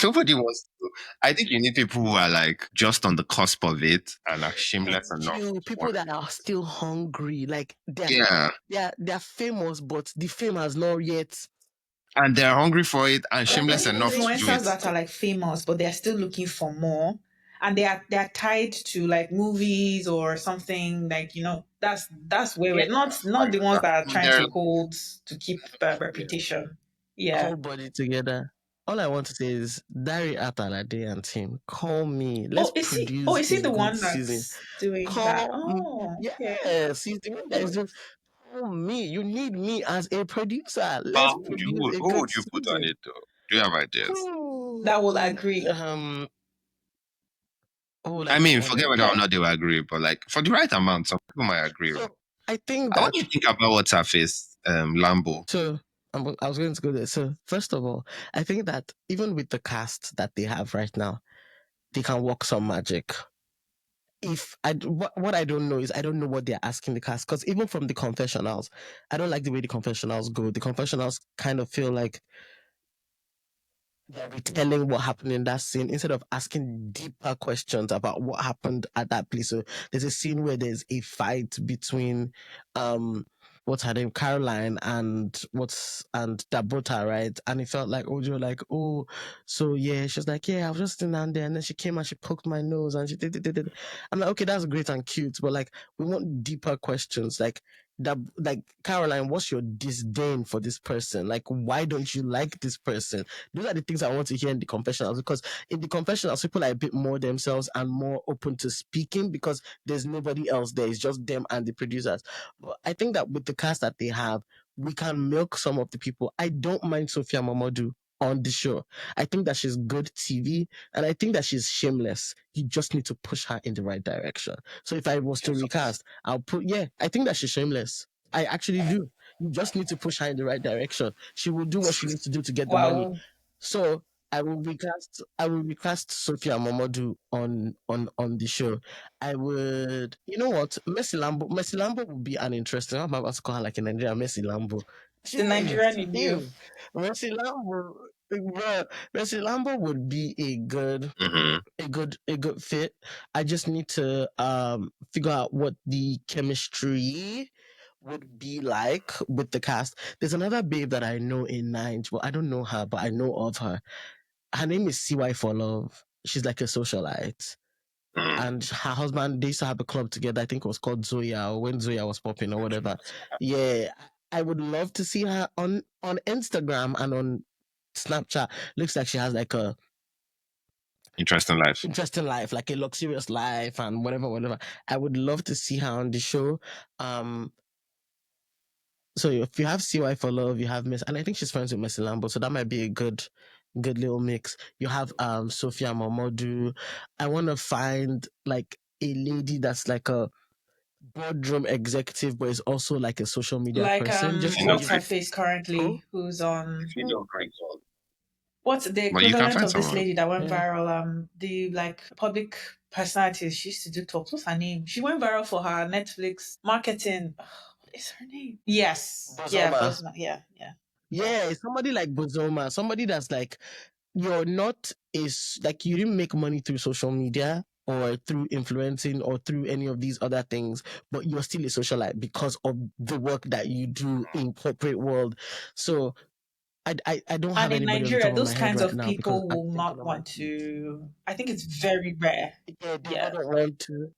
nobody wants to. I think you need people who are like just on the cusp of it and are shameless It's enough you, to people want that it. are still hungry. Like Yeah. they're famous, but the fame has not yet. and they're hungry for it and Like I shameless see enough to do influencers it. that are like famous, but they're still looking for more, and they are tied to like movies or something. Like that's where Yeah, we're not like the ones that are trying they're to hold to keep yeah. reputation. Yeah. Whole body together. All I want to say is Dari Atalade and team, call me. Let's produce Is he a the good one season. that's doing that? Call me. Oh, okay. Yes, he's the one that is just call me. You need me as a producer. But Let's produce a who good would you put on season. it though? Do you have ideas? That will Hmm, agree. who would I I put mean, on forget it? whether or not they will agree, but like for the right amount, some people might agree. So I think And what that do you think about what's her face, Lambo? so I was going to go there. So first of all, I think that even with the cast that they have right now, they can work some magic. If what I don't know is I don't know what they're asking the cast, because even from the confessionals, I don't like the way the confessionals go. The confessionals kind of feel like they're retelling what happened in that scene instead of asking deeper questions about what happened at that place. So there's a scene where there's a fight between what's her name, Caroline, and Dabota, right? And it felt like Ojo, like, oh, so yeah, she's like, yeah, I was just sitting down there, and then she came and she poked my nose and she did. I'm like, okay, that's great and cute, but like we want deeper questions, like that, like, Caroline, what's your disdain for this person? Like, why don't you like this person? Those are the things I want to hear in the confessionals, because in the confessionals, people are a bit more themselves and more open to speaking because there's nobody else there. It's just them and the producers. But I think that with the cast that they have, we can milk some of the people. I don't mind Sophia Mamadou on the show. I think that she's good TV, and I think that she's shameless. You just need to push her in the right direction. So if I was to recast, I think that she's shameless. I actually do. You just need to push her in the right direction. She will do what she needs to do to get the money. Wow. So I will recast Sophia Momodu on the show. I would, you know what, Messi Lambo would be an interesting. I'm about to call her like in Nigeria, Messi Lambo. It's the Nigerian in you. Messi Lambo, bro, Messi Lambo would be Mm-hmm. a good fit. I just need to figure out what the chemistry would be like with the cast. There's another babe that I know in Nige. Well, I don't know her, but I know of her. Her name is CY for Love. She's like a socialite. Mm-hmm. And her husband, they used to have a club together. I think it was called Zoya, or when Zoya was popping or whatever. Yeah, I would love to see her on Instagram and on Snapchat. Looks like she has like a Interesting life. interesting life, like a luxurious life and whatever. I would love to see her on the show. Um, so if you have CY for Love, you have Miss, and I think she's friends with Messi Lambo, so that might be a good little mix. You have Sophia Momodu. I want to find like a lady that's like a boardroom executive, but is also like a social media Like person, just to what's give her Great. face who. currently? Who's on? Great. What's the But you can equivalent find of this someone. lady that went Yeah. viral? The like public personalities. She used to do talks. What's her name? She went viral for her Netflix marketing. What is her name? Yes. Yeah, Bozoma. Bosma. Yeah. Yeah, somebody like Bozoma, somebody that's like, you're not is like, you didn't make money through social media or through influencing or through any of these other things, but you're still a socialite because of the work that you do in corporate world. So I don't And have in anybody on the Nigeria, top of those my head kinds right of now because people I'm will thinking not of my want kids. to. I think it's very rare. Yeah, they Yeah. wouldn't want to.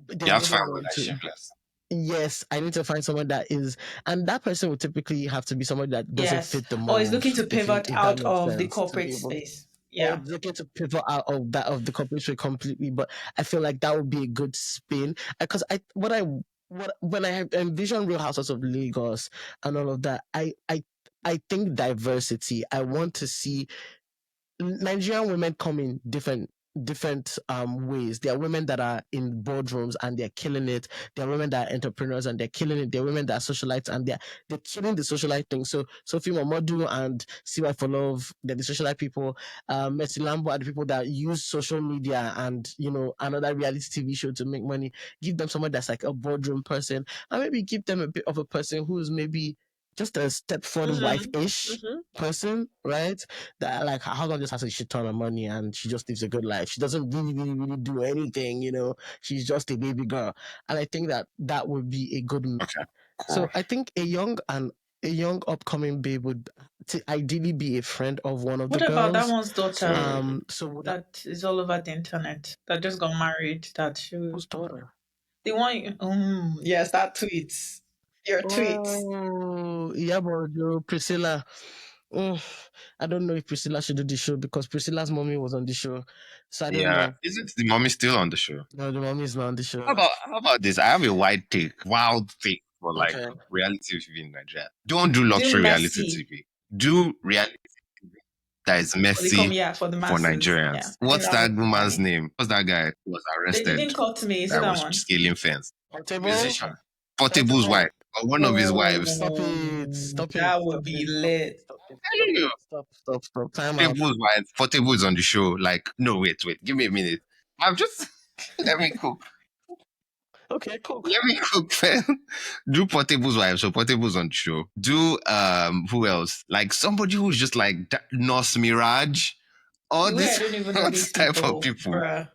They You have to find wouldn't one want that's to. shameless. Yes, I need to find someone that is, and that person would typically have to be somebody that doesn't Yes. fit the Or is looking mold, to pivot if that out makes of the sense, to corporate be able, space. or Yeah. looking to pivot out of that of the corporation completely. But I feel like that would be a good spin, because what when I envision Real Houses of Lagos and all of that, I think diversity. I want to see Nigerian women come in different ways. There are women that are in boardrooms and they're killing it. There are women that are entrepreneurs and they're killing it. There are women that are socialites and they're killing the socialite thing. So Sophie Momodu and CY for Love, they're the socialite people. Messi Lambo are the people that use social media and another reality TV show to make money. Give them someone that's like a boardroom person, and maybe give them a bit of a person who's maybe just a Stepford Mm-hmm. wife-ish person, right? That like her husband just has a shit ton of money and she just lives a good life. She doesn't really do anything. She's just a baby girl, and I think that would be a good. Okay, So cool. I think a young and a young upcoming babe would ideally be a friend of one of the What about that girls. one's daughter So would that is all over the internet that just got married? That she, whose daughter? the one, yes, that tweet, your tweet. Oh, yeah, but Priscilla. Mm, I don't know if Priscilla should do the show because Priscilla's mommy was on the show, so I don't Yeah, know. isn't the mommy still on the show? No, the mommy is not on the How show. about this? I have a wild take for like Okay. reality TV in Nigeria. Don't do Do luxury reality messy TV. Do reality TV that is for the come, messy yeah, for the for masses. Yeah, Nigerians. I think What's that that would be woman's funny. name? What's that guy who was They arrested didn't call to me. Is it that that was one? scaling fence? Portable? Musician. Portable's Portable. wife. Or one of his wives. Stop it. Stop it. That would Stop be it. Stop it. lit. Stop it. Telling you. Stop. Time out. Portable's wife. Portable's on the show. Like, no, wait. Give me a minute. I'm just let me cook. Okay, cool. Let me cook, fam. Do Portable's wife. So Portable's on the show. Do who else? Like somebody who's just like Nos Mirage. All The way I this don't even know these type of people, people. bruh.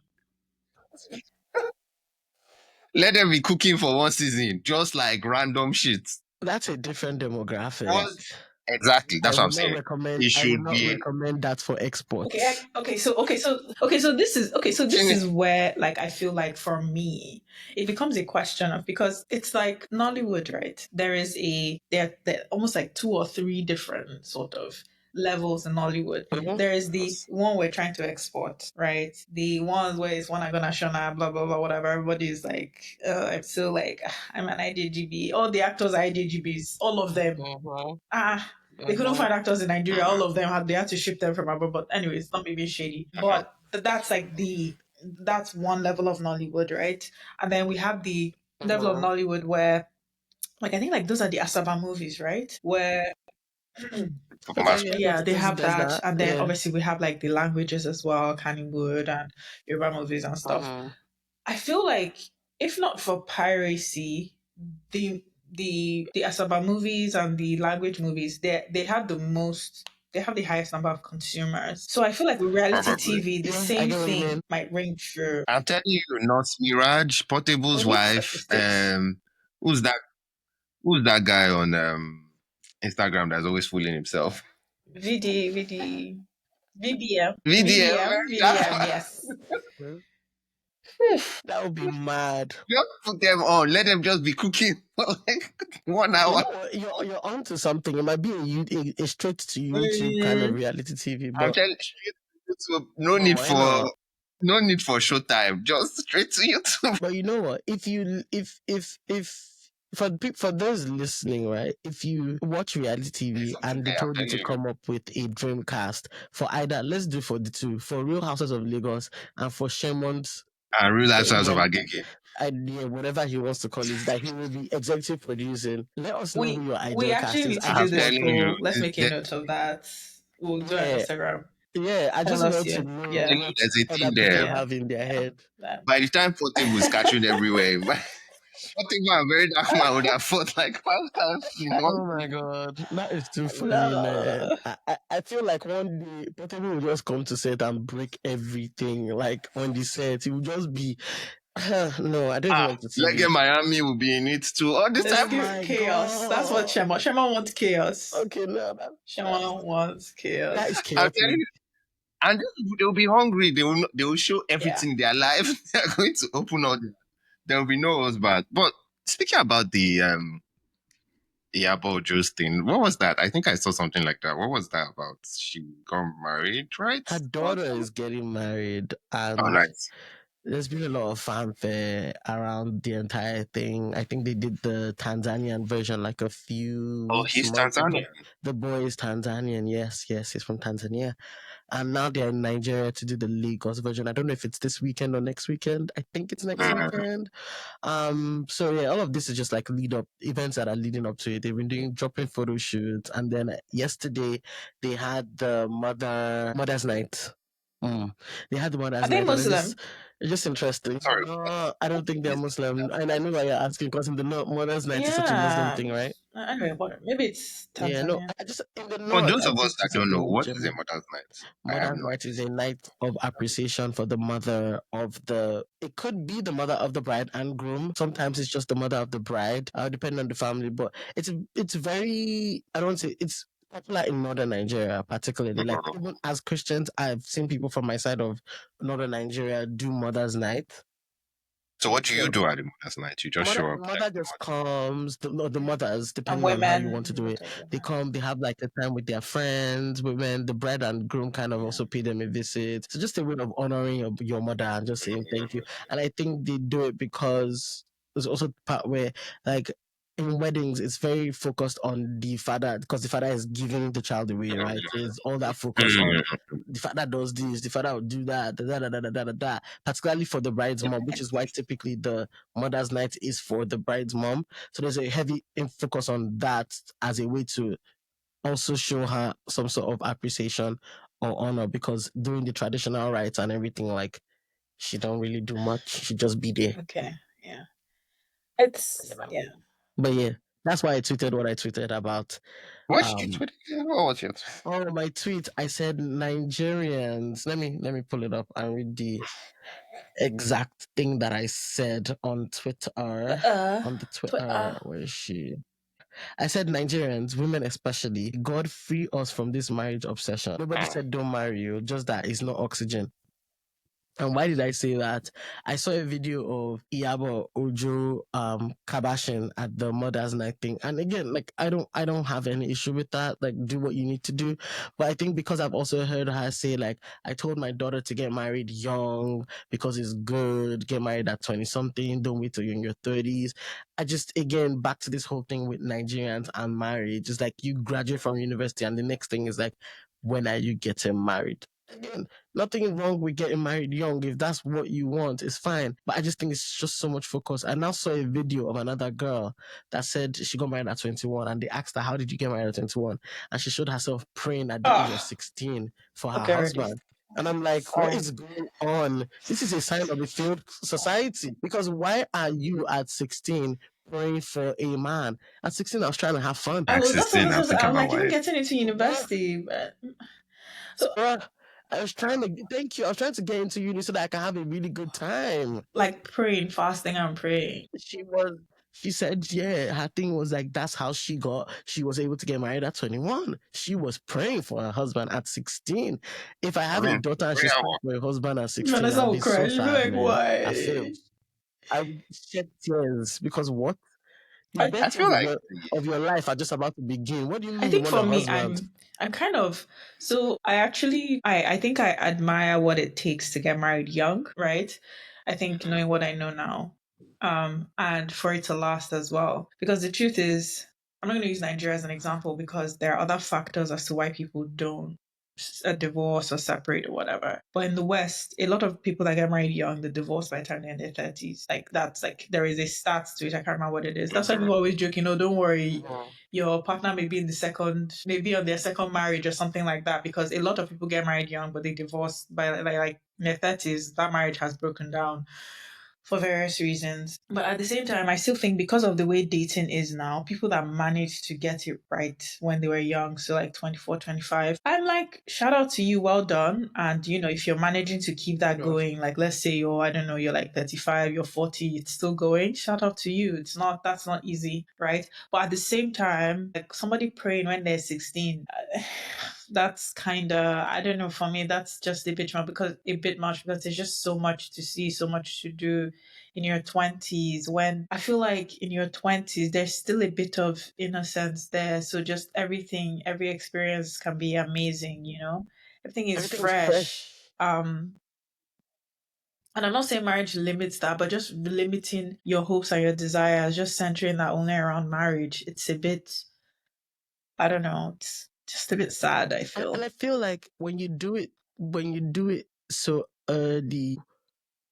Let them be cooking for one season. Just like random shit. That's a different demographic. What? Exactly. That's what I'm saying. It I would should not be recommend that for exports. So this is where, like, I feel like for me it becomes a question of, because it's like Nollywood, right? There almost like two or three different sort of levels in Nollywood. Mhm. There is the one we're trying to export, right? The one where it's one I'm gonna shona, blah blah blah, whatever. Everybody's like, I'm still like, I'm an IJGB. All the actors are IJGBs, all of them. They couldn't find actors in Nigeria. All of them they had to ship them from abroad. But anyways, not maybe shady. But that's like that's one level of Nollywood, right? And then we have the level of Nollywood where, like, I think like those are the Asaba movies, right? Where they have that, and then obviously we have like the languages as well, Kannywood and Yoruba movies and stuff. I feel like if not for piracy, the Asaba movies and the language movies, they have the highest number of consumers. So I feel like with reality TV, the same thing might ring true. I'm telling you, not Mirage, Portable's wife. Who's that guy on Instagram that's always fooling himself? VDM, yes. That would be mad. Just put them on. Let them just be cooking for like 1 hour. You're onto something. It might be a straight to YouTube kind of reality TV. But I'm telling you, YouTube, no need for showtime. Just straight to YouTube. But you know what? If for those listening, right? If you watch reality TV and they told you to come up with a dream cast for either, let's do for the two, for Real Houses of Lagos and for Shemon's and Real Housewives of Agege. Idea, whatever he wants to call it, that he will be executive producing. Let us know who your ideal we cast actually is. need to do this poll. Let's make a note of that. We'll do it on Instagram. Yeah, I just want to know what there's a thing other there. people have in their head. By the time Portable is catching everywhere, Portable, very dark man would have fought like 5 times. Oh my god, that is too funny, man. I feel like one day Portable will just come to set and break everything. Like on the set, he will just be. No, I don't even want to see. Like Miami will be in it too. All this time, chaos. God. That's what Shema wants. Chaos. Okay, no, Shema wants chaos. That is chaotic. And they'll be hungry. They will show everything in their life. They're going to open all the. There will be no husband. But speaking about the Iyabo Ojo's thing, what was that? I think I saw something like that. What was that about? She got married, right? Her daughter is getting married, and nice. There's been a lot of fanfare around the entire thing. I think they did the Tanzanian version like a few. Oh, he's Tanzanian. The boy is Tanzanian. Yes, he's from Tanzania. And now they're in Nigeria to do the Lagos version. I don't know if it's this weekend or next weekend. I think it's next weekend. So yeah, all of this is just like events that are leading up to it. They've been dropping photo shoots, and then yesterday they had the Mother's Night. They had the Are mother's they night, and Muslim? it's just interesting. Sorry, No, I don't think they're please. Muslim, and I know why you're asking because in the north, mother's night is such a Muslim Yeah. thing, right? Anyway, maybe it's Yeah, no, Tanzania. I just in the For north, those I of us think that it's a don't know, thing. what is a mother's night? I have Mother's no Night is idea. a night of appreciation for the mother of the. It could be the mother of the bride and groom. Sometimes it's just the mother of the bride, depending on the family. But it's very. I don't say it's popular in northern Nigeria, particularly. Like even as Christians, I've seen people from my side of northern Nigeria do Mother's Night. So what do you So do at the mother's night? You just show up like mother just comes. The mothers, And depending on how you want to women, do it, whatever. they come. They have like a time with their friends. Women, the bride and groom kind of also pay them a visit. So just a way of honoring your mother and just saying thank you. And I think they do it because there's also part where like in weddings, it's very focused on the father because the father is giving the child away, right? There's all that focus on the father does this, the father will do that, da, da, da, da, da, da, da. Particularly for the bride's mom, which is why typically the mother's night is for the bride's mom. So there's a heavy focus on that as a way to also show her some sort of appreciation or honor because during the traditional rites and everything, like she don't really do much. She just be there. Okay. Yeah. It's yeah. But yeah, that's why I tweeted what I tweeted about. What did you tweet? What was your tweet? Oh, my tweet. I said Nigerians. Let me pull it up and read the exact thing that I said on Twitter. On the Twitter, where is she? I said Nigerians, women especially, God free us from this marriage obsession. Nobody said don't marry you, just that it's not oxygen. And why did I say that? I saw a video of Iyabo Ojo kabashing at the Mother's Night thing. And again, like I don't have any issue with that. Like do what you need to do. But I think because I've also heard her say like I told my daughter to get married young because it's good, get married at 20 something, don't wait till you're in your 30s. I just again back to this whole thing with Nigerians and marriage. Just like you graduate from university and the next thing is like, when are you getting married? Again, nothing wrong with getting married young. If that's what you want, it's fine. But I just think it's just so much focus. I now saw a video of another girl that said she got married at 21 and they asked her, how did you get married at 21? And she showed herself praying at the age of Oh, 16 for her okay, already. husband. And I'm like, what Sorry. is going on? This is a sign of a failed society. Because why are you at 16 praying for a man? At 16, I was trying to have fun. I At was that's what 16, this I'm was. thinking I'm about like even why. getting into university, but so Bruh, I was trying to, thank you. I was trying to get into uni so that I can have a really good time. like praying, fasting, and praying. She was, she said, yeah, her thing was like, that's how she was able to get married at 21. She was praying for her husband at 16. If I I have a mean, daughter and she's prayer praying for her husband at 16, Vanessa I'll will be cry. so She'll be sad, like, man. I failed. "Why?" I would shed tears because what? The I best feel years like of your life are just about to begin. What do you I mean you think want a for me, husband? I'm kind of so I actually I think I admire what it takes to get married young, right? I think knowing what I know now, and for it to last as well. Because the truth is, I'm not going to use Nigeria as an example because there are other factors as to why people don't divorce or separate or whatever. But in the West, a lot of people that get married young, they divorce by the time they're in their 30s. Like that's like there is a stat to it. I can't remember what it is. That's why people always joke, don't worry, your partner may be in the second, maybe on their second marriage or something like that. Because a lot of people get married young, but they divorce by like in their 30s. That marriage has broken down for various reasons. But at the same time, I still think because of the way dating is now, people that managed to get it right when they were young, so like 24, 25, I'm like, shout out to you, well done. And if you're managing to keep that going, like let's say I don't know, you're like 35, you're 40, it's still going, shout out to you. That's not easy, right? But at the same time, like somebody praying when they're 16, that's kind of, I don't know, for me that's just a bit much because there's just so much to see, so much to do in your 20s, when I feel like in your 20s there's still a bit of innocence there, so just every experience can be amazing, everything is Everything's fresh. fresh. And I'm not saying marriage limits that, but just limiting your hopes and your desires, just centering that only around marriage, it's a bit, I don't know, it's just a bit sad, I And feel. I feel like when you do it so early,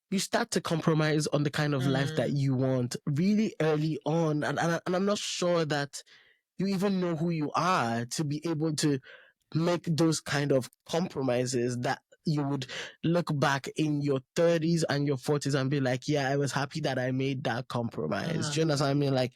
you start to compromise on the kind of life that Mm. you want really early on. And I'm not sure that you even know who you are to be able to make those kind of compromises that you would look back in your 30s and your 40s and be like, yeah, I was happy that I made that compromise. Do you understand what I mean? Like,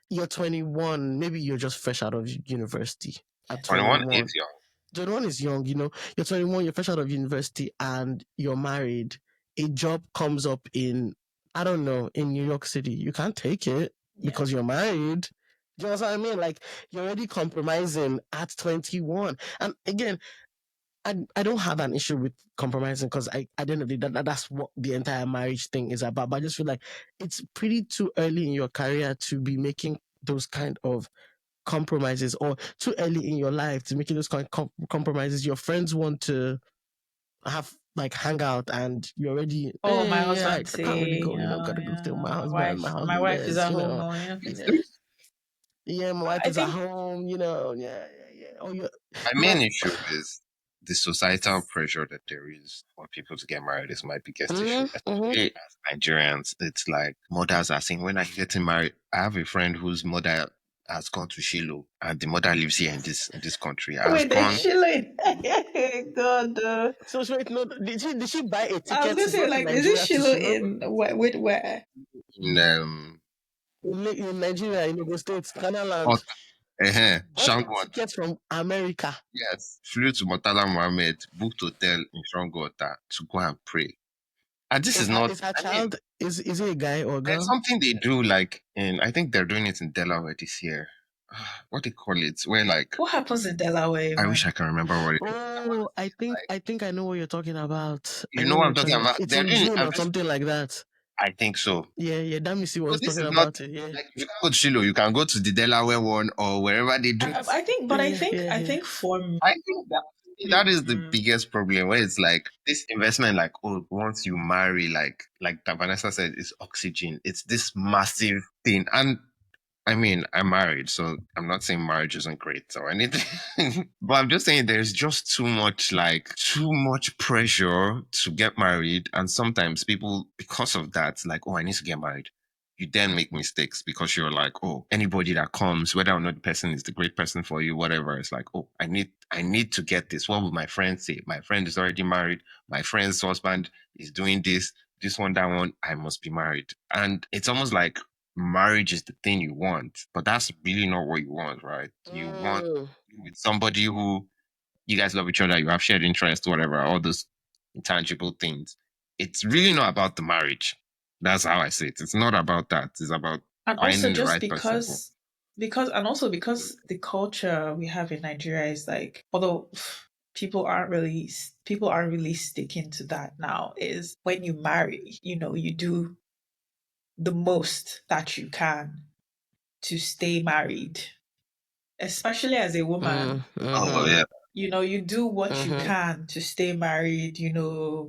you're 21, maybe you're just fresh out of university at 21 21. is young. 21 is young, you know. You're 21, you're fresh out of university and you're married. A job comes up in, I don't know, in New York City. You can't take it because you're married. Do you know what I mean? Like, you're already compromising at 21. And again, I don't have an issue with compromising because at the end of the day, that's what the entire marriage thing is about. But I just feel like it's pretty too early in your career to be making those kind of compromises, or too early in your life to making those kind of compromises. Your friends want to have like hang out and you're already, Oh, my hey, yeah, I husband can't really say, go, you know, gotta go stay with my husband. My my husband wife is is, at you home. know, Oh, yeah. yeah, yeah, my wife I is at think home, you know, yeah. Oh, yeah. My main issue is the societal pressure that there is for people to get married is my biggest issue. Especially as Nigerians, it's like mothers are saying, when are you getting married? I have a friend whose mother has gone to Shiloh and the mother lives here in this country. Has wait, they gone shilling. God, So wait, no, did she buy a I was ticket gonna to say, go to like, is it Nigeria to Shiloh Shiloh? in with where? in In Nigeria, in the States, Mot- Canaland. Bought a Shango. ticket from America. Yes, flew to Murtala Mohammed, booked hotel in Shangota to go and pray. And this is not, Is her I mean, child, is it a guy or a there's girl? something they do like in, I think they're doing it in Delaware this year. What they call it, where like, What happens in Delaware, I wish man? I can remember what it is. Oh, Like, I think I know what you're talking about. I you know know what what you're I'm talking talking about. about? It's They're in doing it, June or something like that. I think so. Yeah, that Missy So was this talking is not, about it. Yeah. like, if you go to Shiloh, you can go to the Delaware one or wherever they do it. I think, but I Yeah. think for me, I think that is the biggest problem where it's like this investment, like, oh, once you marry, like Vanessa said, it's oxygen. It's this massive thing. And I mean, I'm married, so I'm not saying marriage isn't great or anything, but I'm just saying there's just too much pressure to get married. And sometimes people, because of that, like, oh, I need to get married. You then make mistakes because you're like, oh, anybody that comes, whether or not the person is the great person for you, whatever, it's like, oh, I need to get this. What will my friend say? My friend is already married. My friend's husband is doing this one, that one. I must be married. And it's almost like marriage is the thing you want, but that's really not what you want, right? You want with somebody who you guys love each other, you have shared interests, whatever, all those intangible things. It's really not about the marriage. That's how I say it. It's not about that. It's about and also finding the just right person. because the culture we have in Nigeria is like, although people aren't really sticking to that now, is when you marry, you do the most that you can to stay married, especially as a woman. Oh yeah. You do what you can to stay married,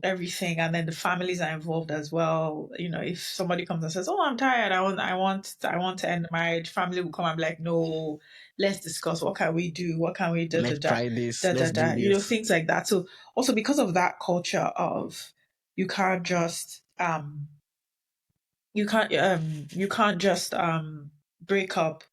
everything, and then the families are involved as well. If somebody comes and says, "Oh, I'm tired. I want to end the marriage," family will come and be like, "No, let's discuss. What can we do? What can we do? Da Let's da try this. da da Let's do da." this. Things like that. So also because of that culture of you can't just you can't just break up.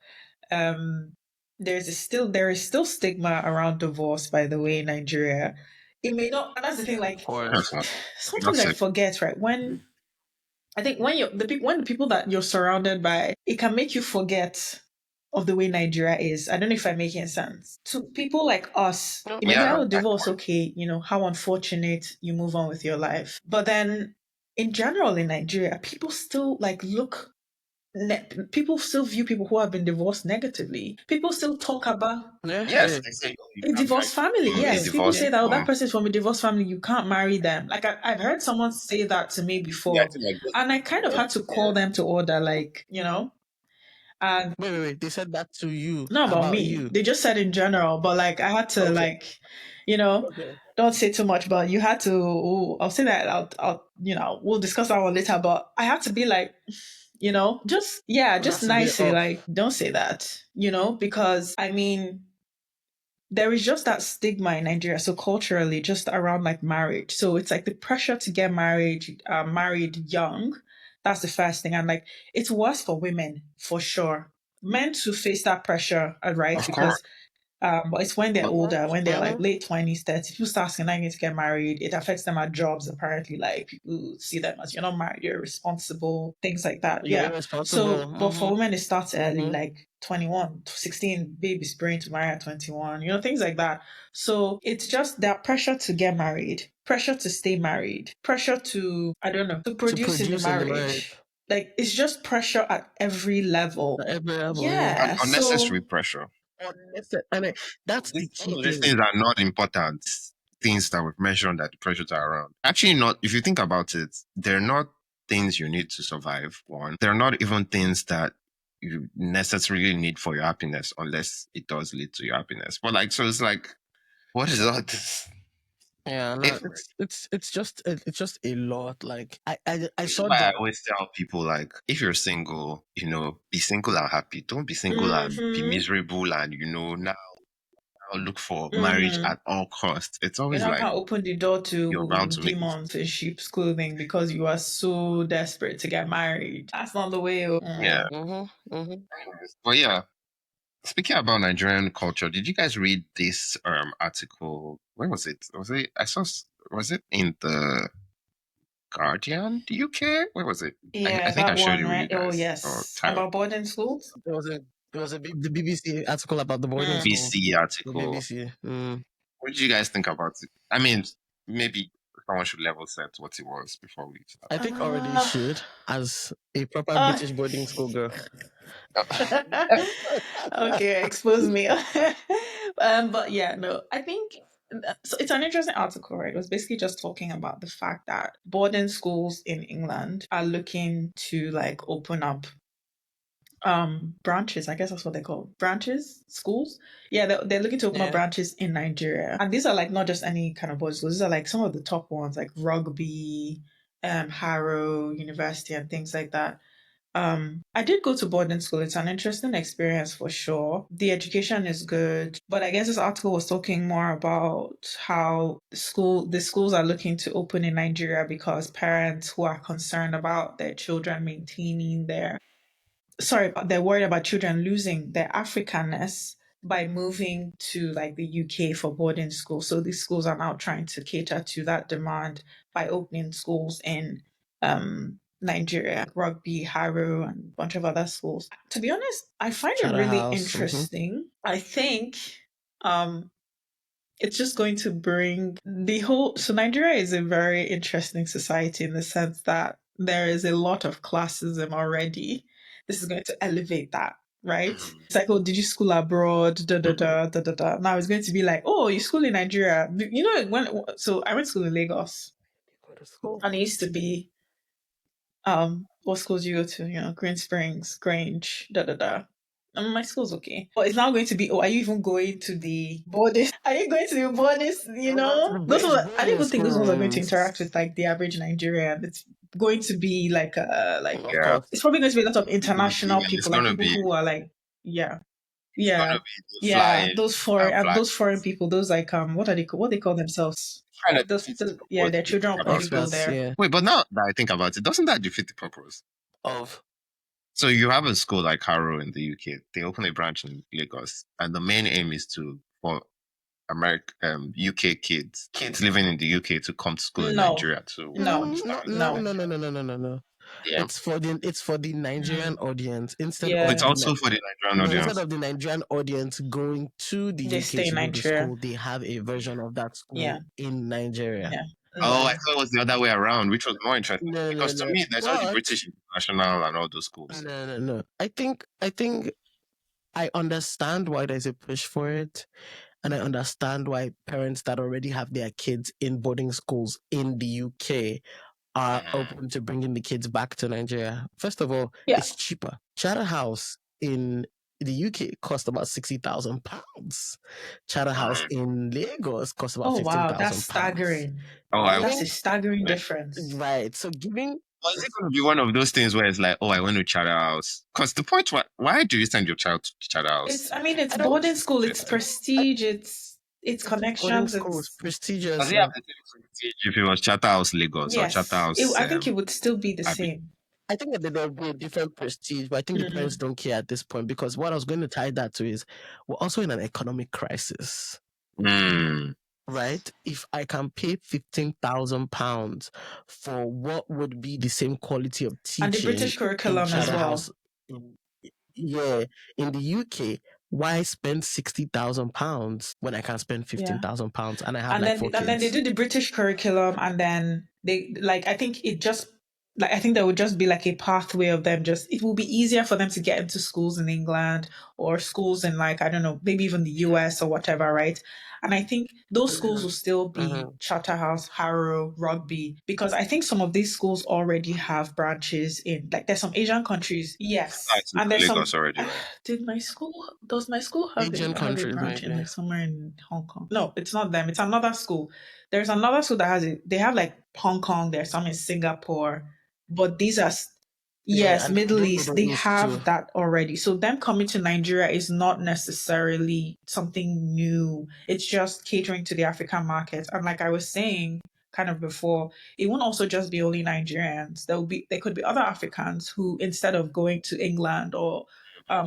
um there is still stigma around divorce, by the way, in Nigeria. It may not, and that's the thing, Of like, That's course. not sometimes that's I it. forget, right? When I think when when the people that you're surrounded by, it can make you forget of the way Nigeria is. I don't know if I'm making sense. To people like us, No, it may be, Yeah. oh, divorce, okay, how unfortunate, you move on with your life. But then in general in Nigeria, people still like look people still view people who have been divorced negatively. People still talk about Yes, they say, oh, you a can divorced marry family. from a Yes, people divorce say that, oh, that from person's from a divorced family, you can't marry them. Like, I've heard someone say that to me yeah, I before, think like this. and I kind of Yeah. had to call them to order, like, and Wait. They said that to you not about about me. you. They just said in general, but like I had to, Okay. like, don't say too much, but you had to. Oh, I'll say that. We'll discuss that one later. But I had to be like, just That's a bit nicely, off. like, don't say that, because I mean, there is just that stigma in Nigeria. So culturally, just around like marriage. So it's like the pressure to get married young. That's the first thing. And like, it's worse for women for sure. Men to face that pressure, right? Of course. Because But it's when they're older, when they're like Mhm. late 20s, 30s, people start asking, I need to get married. It affects them at jobs, apparently. Like people see them as you're not married, you're responsible, things like that. You're Yeah. irresponsible. So, but for women, it starts early, Mhm. like 21, 16, babies spraying to marry at 21, things like that. So it's just that pressure to get married, pressure to stay married, pressure to, I don't know, to To produce in the produce in the marriage. marriage. Like it's just pressure at every level. At every level, yeah. And Yeah. unnecessary So, pressure. Unnecessary. And that's the All key of these thing. things are not important things that we've mentioned that the pressures are around. Actually, not. If you think about it, they're not things you need to survive. One, they're not even things that you necessarily need for your happiness, unless it does lead to your happiness. But like, so it's like, what is all this? Yeah, no, If it's just a lot. Like I This is saw why I the always tell people, like, if you're single, be single and happy. Don't be single and be mhm, miserable and, now look for marriage mhm. at all costs. It's You're always not like gonna open the door you're bound to to make demons in sheep's clothing because you are so desperate to get married. That's not the way. yeah. Anyways, but yeah, speaking about Nigerian culture, did you guys read this article? Where was it? Was it in the Guardian, the UK? Where was it? I Yeah, think I that shared one, it with right? you Oh, guys. Or yes. Tyler. About boarding schools? the BBC article about the boarding Mm. school. BBC The article. BBC. What did you guys think about it? I mean, maybe someone should level set what it was before we start. I think already Uh, should, as a proper uh, British boarding school girl. okay, expose me. But yeah, no, I think so. It's an interesting article, right? It was basically just talking about the fact that boarding schools in England are looking to like open up branches. I guess that's what they call branches, schools. Yeah, they're looking to open up Yeah. branches in Nigeria, and these are like not just any kind of boarding schools. These are like some of the top ones, like Rugby, Harrow University, and things like that. I did go to boarding school. It's an interesting experience for sure. The education is good, but I guess this article was talking more about how the schools are looking to open in Nigeria because parents who are concerned about their children maintaining they're worried about children losing their Africanness by moving to like the UK for boarding school. So these schools are now trying to cater to that demand by opening schools in Nigeria, Rugby, Harrow, and a bunch of other schools. To be honest, I find it really Charterhouse. interesting. I think um, it's just going to bring the whole. So Nigeria is a very interesting society in the sense that there is a lot of classism already. This is going to elevate that, right? It's like, oh, did you school abroad? Da da da da da da. Now it's going to be like, oh, you school in Nigeria. So I went to school in Lagos, Go to school. and it used to be what schools do you go to? Green Springs, Grange, da da da. My school's okay. But it's now going to be, oh, are you even going to the borders? Are you going to the borders? I'm going to the Those British ones, I don't boarding even think those ones are going to interact schools. with like the average Nigerian. It's going to be like Of Yeah, course. it's probably going to be a lot of international it's people, like gonna people be who are like, yeah, it's gonna yeah, be the yeah, flying those and flying. foreign people, those like what they call themselves? Kind of Those defeats the people, yeah, purpose their if you children think will about probably it. go Experts, there. yeah. Wait, but now that I think about it, doesn't that defeat the purpose? Of So you have a school like Harrow in the UK. They open a branch in Lagos, and the main aim is for UK kids living in the UK to come to school in No, Nigeria to no, no, study in no, no. no, no, Nigeria. no, no, no, no, no. Yeah. It's for the Nigerian Mm, audience instead Oh, of it's yeah, the also for the Nigerian no, instead audience. of the Nigerian audience going to the they UK stay in to go to Nigeria. school, they have a version of that Yeah, school in Nigeria. yeah. Oh, I No. thought it was the other way around, which was more interesting No, no, because to no. me, there's all the But British International and all those schools. no, no, no. I think I understand why there's a push for it. And I understand why parents that already have their kids in boarding schools in the UK are open to bringing the kids back to Nigeria. First of all, Yeah. it's cheaper. Charterhouse in the UK cost about £60,000. Charterhouse in Lagos cost about Oh fifteen wow, that's thousand pounds. staggering. Oh, I That's Giving a staggering went. difference. right, so giving Or is it going to be one of those things where it's like, oh, I went to Charter House? Because the point, why do you send your child to Charter House? It's I don't. boarding school, it's Interesting. prestige, it's Boarding connections, school is it's Does prestigious. it have the same prestige if it was Charter House Lagos or Charter yes. House I think it would still be the Abby? same. I think that there'll be a different prestige, but I think the parents don't care at this point, because what I was going to tie that to is we're also in an economic crisis. Right? If I can pay £15,000 for what would be the same quality of And the teaching British in curriculum as Charterhouse, well. in the UK, why spend £60,000 when I can spend £15,000 and I have like 4 And then they kids? do the British curriculum, and then they like I think it just like I think there would just be like a pathway of them, just it will be easier for them to get into schools in England or schools in, like, I don't know, maybe even the US or whatever, right? And I think those schools will still be Charterhouse, Harrow, Rugby, because I think some of these schools already have branches in, like, there's some Asian countries, yes, That's in and there's some. Lagos already, right? Does my school Asian have a countries, branch in, maybe. like, somewhere in Hong Kong? No, it's not them. It's another school. There's another school that has it. They have like Hong Kong. There's some in Singapore, but these are Yeah, yes, and Middle those East. They Middle East too. have that already. So them coming to Nigeria is not necessarily something new. It's just catering to the African market. And like I was saying kind of before, it won't also just be only Nigerians. There could be other Africans who, instead of going to England or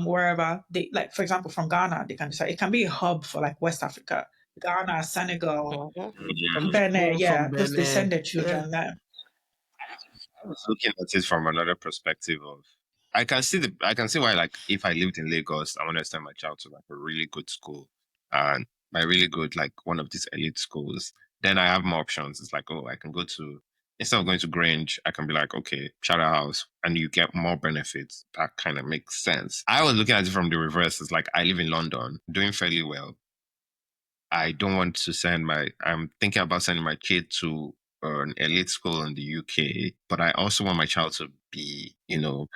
wherever, they, like, for example, from Ghana, they can decide it can be a hub for like West Africa, Ghana, Senegal, Benin, From yeah, because they Benin. send their Yeah. children there. I was looking at it from another perspective of I can see why, like, if I lived in Lagos, I want to send my child to like a really good school, and by really good, like one of these elite schools. Then I have more options. It's like, oh, I can go to, instead of going to Grange, I can be like, okay, Charterhouse, and you get more benefits. That kind of makes sense. I was looking at it from the reverse. It's like I live in London, doing fairly well. I don't want to I'm thinking about sending my kid to an elite school in the UK, but I also want my child to be,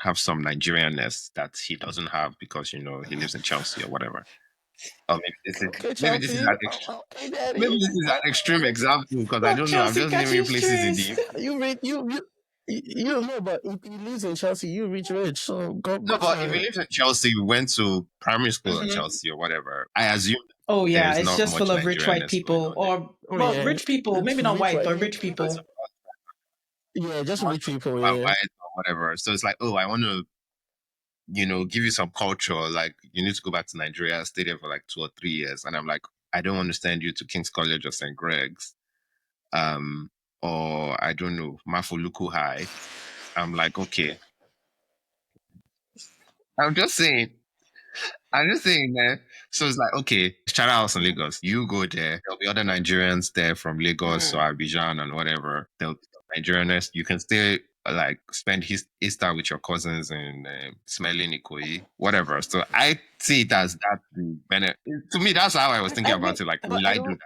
have some Nigerianness that he doesn't have because, he lives in Chelsea or whatever. Or Okay, maybe this is Chelsea. Okay, maybe Daddy. this is an extreme example because I Not don't know. I'm Chelsea just naming catching places in the strays. UK. You read you know, but if he lives in Chelsea, you reach rich. So No, go but for if he it. lives in Chelsea, we went to primary school in Chelsea or whatever. I assume Oh there yeah, is it's not just full much of rich white Nigerianness going people, on there. or Oh well, yeah, rich people, it's maybe not rich white, white but rich people. people. Yeah, just Much rich people. about Yeah. white or whatever. So it's like, oh, I want to give you some culture. Like, you need to go back to Nigeria, stay there for like 2 or 3 years. And I'm like, I don't want to send you to King's College or St. Greg's, or I don't know, Mafuluku High. I'm like, okay. I'm just saying. I'm just saying, man. So it's like, okay, shout out in Lagos. You go there. There'll be other Nigerians there from Lagos or Abidjan and whatever. There'll be Nigerianness. You can still like spend his Easter with your cousins in smelling Ikoyi, whatever. So I see it as that the benefit. To me, that's how I was thinking I about think, it. Like, but will I do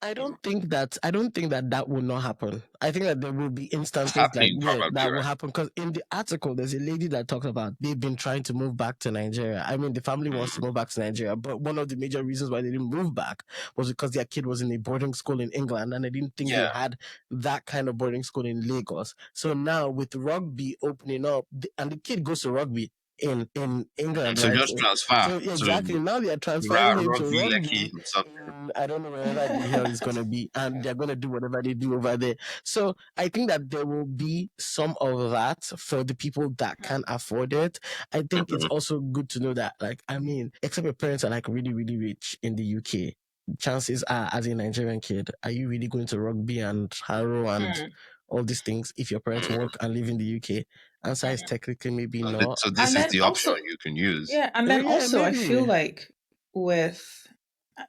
I don't think that will not happen. I think that there will be that? instances like Happening, probably, that will right? happen, because in the article there's a lady that talks about they've been trying to move back to Nigeria. I mean, the family wants to move back to Nigeria, but one of the major reasons why they didn't move back was because their kid was in a boarding school in England, and they didn't think they Yeah. had that kind of boarding school in Lagos. So now with rugby opening up, and the kid goes to rugby in England, So right? just transfer So exactly, to now they are transferring him to Rugby Lekki rugby or something. I don't know wherever the hell it's gonna be, and they're gonna do whatever they do over there. So I think that there will be some of that for the people that can afford it. I think it's also good to know that, like, I mean, except your parents are like really, really rich in the UK, chances are, as a Nigerian kid, are you really going to rugby and Harrow and all these things if your parents work and live in the UK? Answer is technically maybe not. So this And is then the option also, you can use. yeah, and then Yeah, also, I feel maybe. like with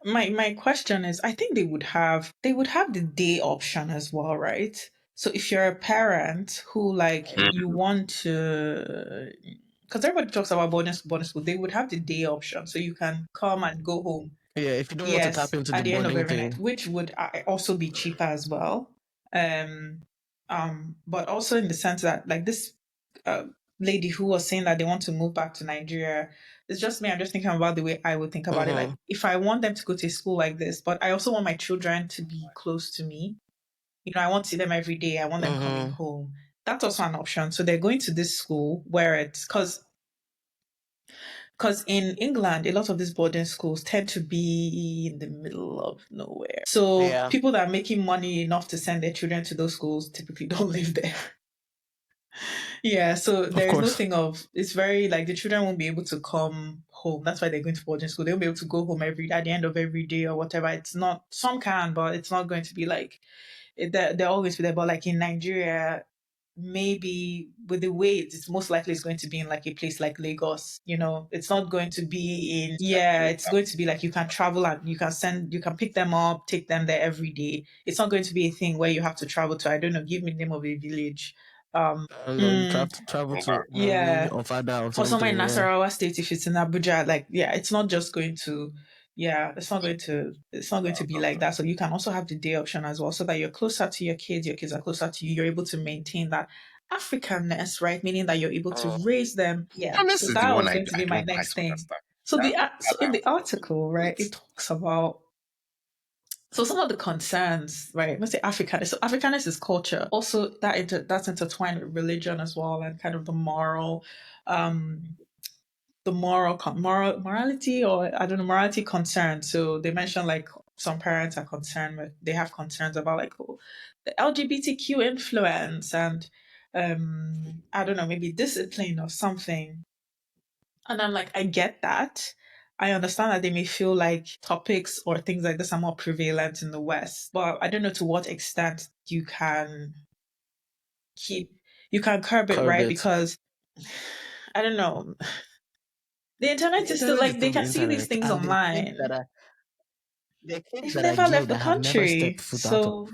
my question is, I think they would have the day option as well, right? So if you're a parent who, like, you want to, because everybody talks about bonus school, they would have the day option, so you can come and go home. Yeah, if you don't want to tap Yes, into the at the end of boarding every night, thing. which would also be cheaper as well. Um, but also in the sense that, like, this uh, lady who was saying that they want to move back to Nigeria. It's just me. I'm just thinking about the way I would think about it. Like, if I want them to go to a school like this, but I also want my children to be close to me. I want to see them every day. I want them coming home. That's also an option. So they're going to this school where it's because in England, a lot of these boarding schools tend to be in the middle of nowhere. So Yeah. people that are making money enough to send their children to those schools typically don't live there. Yeah, so Of there is no course. thing of it's very like the children won't be able to come home. That's why they're going to boarding school. They won't be able to go home every at the end of every day or whatever. It's not some can, but it's not going to be like they're always be there. But like in Nigeria, maybe with the way it's most likely it's going to be in like a place like Lagos. You know, it's not going to be in yeah, it's going to be like you can travel and you can pick them up, take them there every day. It's not going to be a thing where you have to travel to I don't know, give me the name of a village. And you Mm, travel to Mumi yeah, or Fada or or somewhere in something. Yeah. Nasarawa State if it's in Abuja. Like, yeah, it's not just going to, yeah, it's not going to be like that. So you can also have the day option as well, so that you're closer to your kids are closer to you. You're able to maintain that Africanness, right? Meaning that you're able to raise them. Yeah. So Honest is the that one was I, going to I be my don't quite next thing. understand. So That, so in that the article, right, it wait. talks about so some of the concerns, right? Let's say Africanness. So Africanness is culture. Also, that's intertwined with religion as well, and kind of um, the morality, or I don't know, morality concerns. So they mentioned like some parents are concerned with they have concerns about like the LGBTQ influence and I don't know, maybe discipline or something. And I'm like, I get that. I understand that they may feel like topics or things like this are more prevalent in the West, but I don't know to what extent keep you can curb it, Curb right? it. Because I don't know. The The internet is still internet is like they still the can see these internet, things and online. there are kids They've that are never gay left the that have never country. stepped foot out So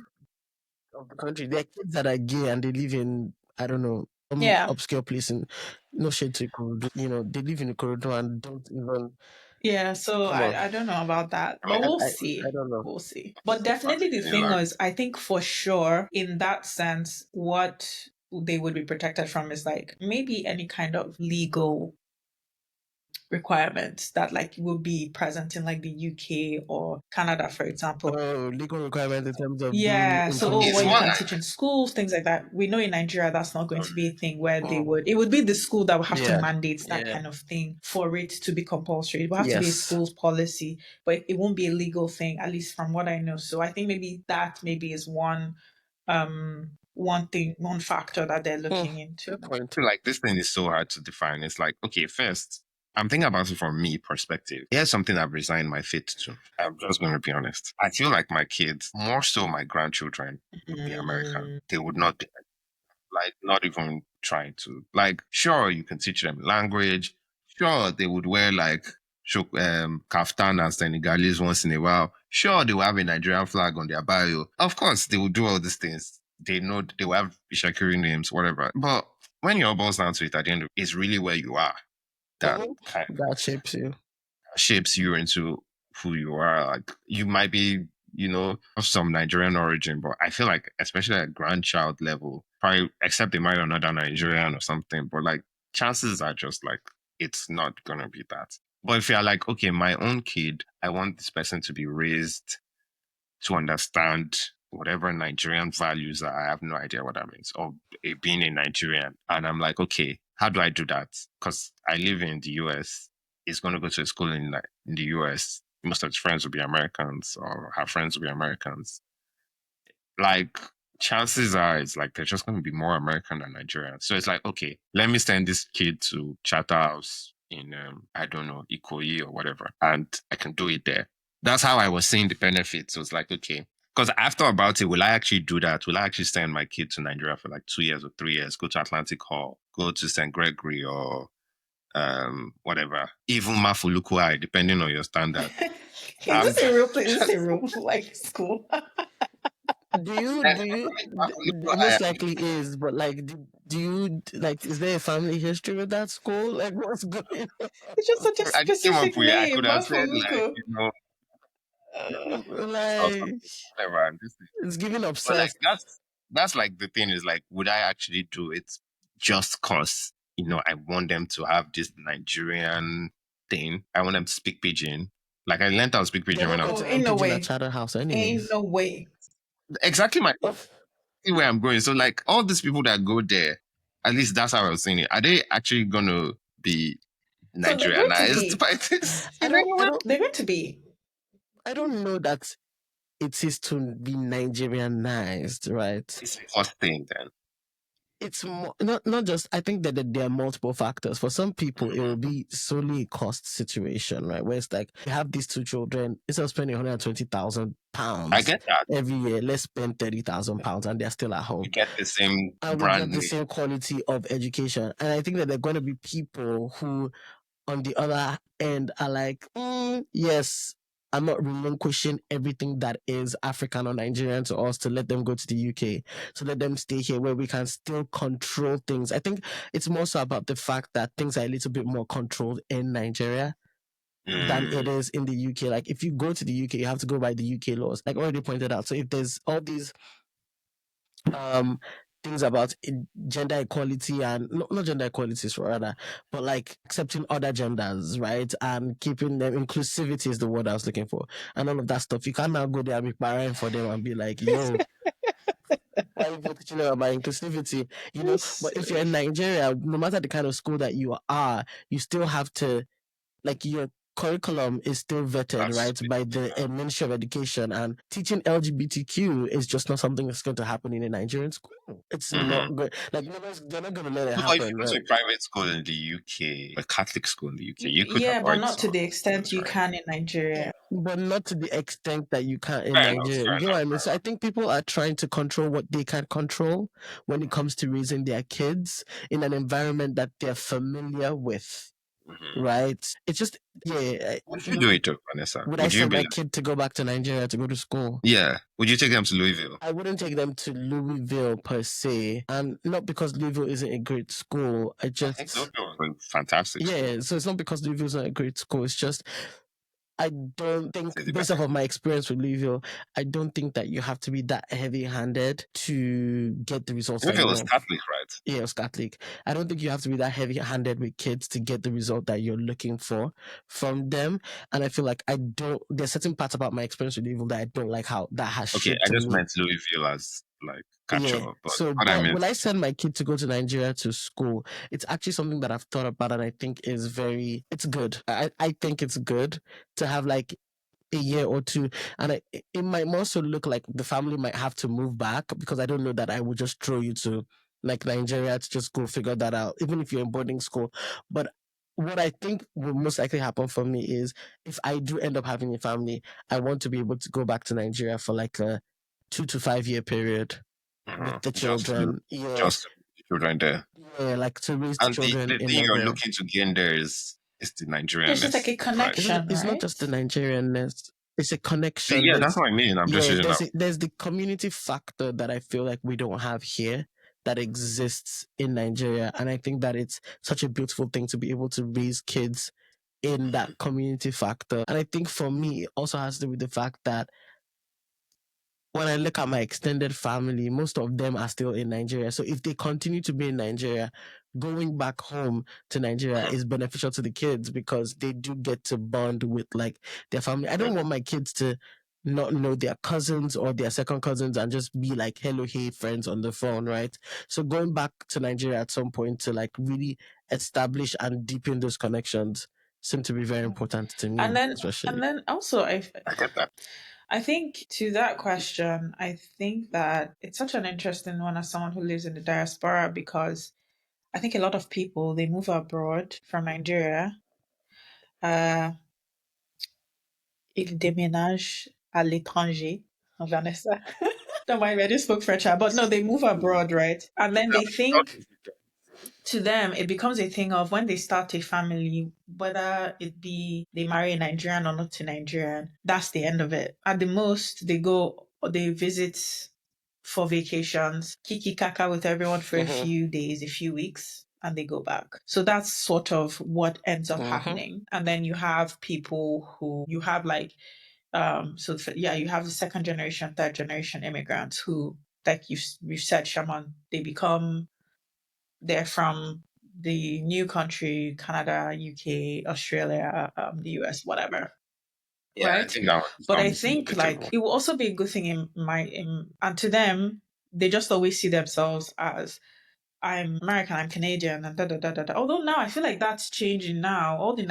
of the country. There are kids that are gay and they live in, I don't know, some yeah. obscure place in no shade to Ikorodu. They live in Ikorodu and don't even Yeah, so come on. I don't know about that, I but mean, we'll I see. don't know. We'll see. But I definitely the feel thing like is, I think for sure in that sense, what they would be protected from is like maybe any kind of legal requirements that like will be present in like the UK or Canada, for example. Legal requirements in terms of being Yeah, so it's what you more can inclusive. teach in schools, things like that. We know in Nigeria that's not going like to be a thing where Mm. it would be the school that would have to Yeah. mandate that Yeah. kind of thing for it to be compulsory. It will have to be a Yes. school's policy, but it won't be a legal thing, at least from what I know. So I think maybe that maybe is one thing, one factor that they're looking Fair into. point. like this thing is so hard to define. It's like, okay, first, I'm thinking about it from me perspective. Here's something I've resigned my fate to. I'm just going to be honest. I feel like my kids, more so my grandchildren, would be American. Mm. They would not be like not even trying to. Like, sure, you can teach them language. Sure, they would wear like kaftan and Senegalese once in a while. Sure, they will have a Nigerian flag on their bio. Of course, they will do all these things. They know they will have Ishakiri names, whatever. But when it all boils down to it, at the end of it, it's really where you are that kind That shapes you. of shapes you into who you are. Like you might be, of some Nigerian origin, but I feel like, especially at grandchild level, probably except they marry another Nigerian or something, but like chances are just like it's not gonna be that. But if you're like, okay, my own kid, I want this person to be raised to understand whatever Nigerian values are. I have no idea what that means, or being a Nigerian. And I'm like, okay, how do I do that? Because I live in the US. He's going to go to a school in the US. Most of his friends will be Americans, or her friends will be Americans. Like, chances are it's like they're just going to be more American than Nigerian. So it's like, okay, let me send this kid to Charterhouse in, I don't know, Ikoyi or whatever, and I can do it there. That's how I was seeing the benefits. So it's like, okay, because I thought about it, will I actually do that? Will I actually send my kid to Nigeria for like 2 years or 3 years, go to Atlantic Hall, go to St. Gregory or whatever, even Mafulukuai, depending on your standard. Is I'm this a real place? Is this just a real like school? Most likely is, but like, like, is there a family history with that school? Like, what's going It's just such a I just came up specific with, I could name, have said like, Mafaluko. on? or Like, something, whatever. And this it's giving but like obsessed. that's like the thing is like, would I actually do it just cause I want them to have this Nigerian thing? I want them to speak pidgin. Like I learned how to speak They're pidgin when not I going Oh, to was learn ain't no pigeon at way. Charter House Ain't anyways. no way. exactly my where I'm going. So like all these people that go there, at least that's how I was saying it. Are they actually gonna be So they're going to Nigerianized be. by this I in don't, any I way? don't, They're going to be. I don't know that it is to be Nigerianized, right? It's a cost thing then. it's not just, I think that there are multiple factors. For some people, it will be solely a cost situation, right? Where it's like, you have these two children, instead of spending £120,000 I get that. every year, let's spend £30,000 and they're still at home. You get the same And we brand get the name. same quality of education. And I think that there are going to be people who, on the other end, are like, yes, I'm not relinquishing everything that is African or Nigerian to us to let them go to the UK, to let them stay here where we can still control things. I think it's more so about the fact that things are a little bit more controlled in Nigeria than it is in the UK. Like, if you go to the UK, you have to go by the UK laws, like already pointed out. So if there's all these things about gender equality and not gender equalities rather, but like accepting other genders, right, and keeping them, inclusivity is the word I was looking for, and all of that stuff, you can't now go there and be parent for them and be like, yo, why are you teaching them about inclusivity, you know? But if you're in Nigeria, no matter the kind of school that you are, you still have to, like, your curriculum is still vetted, right, by the Ministry of Education, and teaching LGBTQ is just not something that's going to happen in a Nigerian school. It's not good. Like, they're not going to let it No, if you happen, go to right? a private school in the UK, a Catholic school in the UK, you could Yeah, but avoid not to some the extent you right? can in Nigeria. But not to the extent that you can in Fair enough, Nigeria. fair You get enough, what I mean? fair So I think people are trying to control what they can control when it comes to raising their kids in an environment that they're familiar with. Right? It's just, yeah. Would you do it, Vanessa? Would I Would you send be my like, kid to go back to Nigeria to go to school? yeah? Would you take them to Louisville? I wouldn't take them to Louisville per se, and not because Louisville isn't a great school. I I think just, Louisville was a fantastic school. yeah. So it's not because Louisville's not a great school. It's just, I don't think, Say the based best. off of my experience with Louisville, I don't think that you have to be that heavy-handed to get the results that you Louisville is want. Catholic, right? Yeah, it was Catholic. I don't think you have to be that heavy-handed with kids to get the result that you're looking for from them. And I feel like there's certain parts about my experience with Louisville that I don't like how that has Okay, shaped I to just me. meant Louisville as like catch Yeah. up, but So, what I but mean, will I send my kid to go to Nigeria to school? It's actually something that I've thought about, and I think it's good. I think it's good to have like a year or two, and it might also look like the family might have to move back, because I don't know that I would just throw you to like Nigeria to just go figure that out, even if you're in boarding school. But what I think will most likely happen for me is, if I do end up having a family, I want to be able to go back to Nigeria for like a 2 to 5 year period with the children. just the children there. Yeah, like to raise the And children the in thing you're Nigeria. looking to gain there is the There's just like Nigerianness, a right? connection, It's not right? just the Nigerianness. It's a See, connection. yeah, that's what I mean. I'm just using that. There's the community factor that I feel like we don't have here, that exists in Nigeria, and I think that it's such a beautiful thing to be able to raise kids in that community factor. And I think for me, it also has to do with the fact that when I look at my extended family, most of them are still in Nigeria. So if they continue to be in Nigeria, going back home to Nigeria is beneficial to the kids, because they do get to bond with like their family. I don't want my kids to not know their cousins or their second cousins and just be like, hello, hey, friends on the phone, right? So going back to Nigeria at some point to like really establish and deepen those connections seem to be very important to me, And then especially. also I get that. I think to that question, I think that it's such an interesting one as someone who lives in the diaspora, because I think a lot of people they move abroad from Nigeria. Ils déménagent à l'étranger. Vanessa. Don't mind me, I just spoke French, but no, they move abroad, right? And then they think, to them, it becomes a thing of when they start a family, whether it be they marry a Nigerian or not a Nigerian, that's the end of it. At the most, they go, or they visit for vacations, kiki kaka with everyone for a few days, a few weeks, and they go back. So that's sort of what ends up happening. And then you have people who you have like, yeah, you have the second generation, third generation immigrants who, like you said, Shaman, they're from the new country, Canada, UK, Australia, the US, whatever. Yeah, I Right. think that But I sounds think inevitable. like it will also be a good thing and to them, they just always see themselves as I'm American, I'm Canadian, and da da da da da. Although now I feel like that's changing now. All the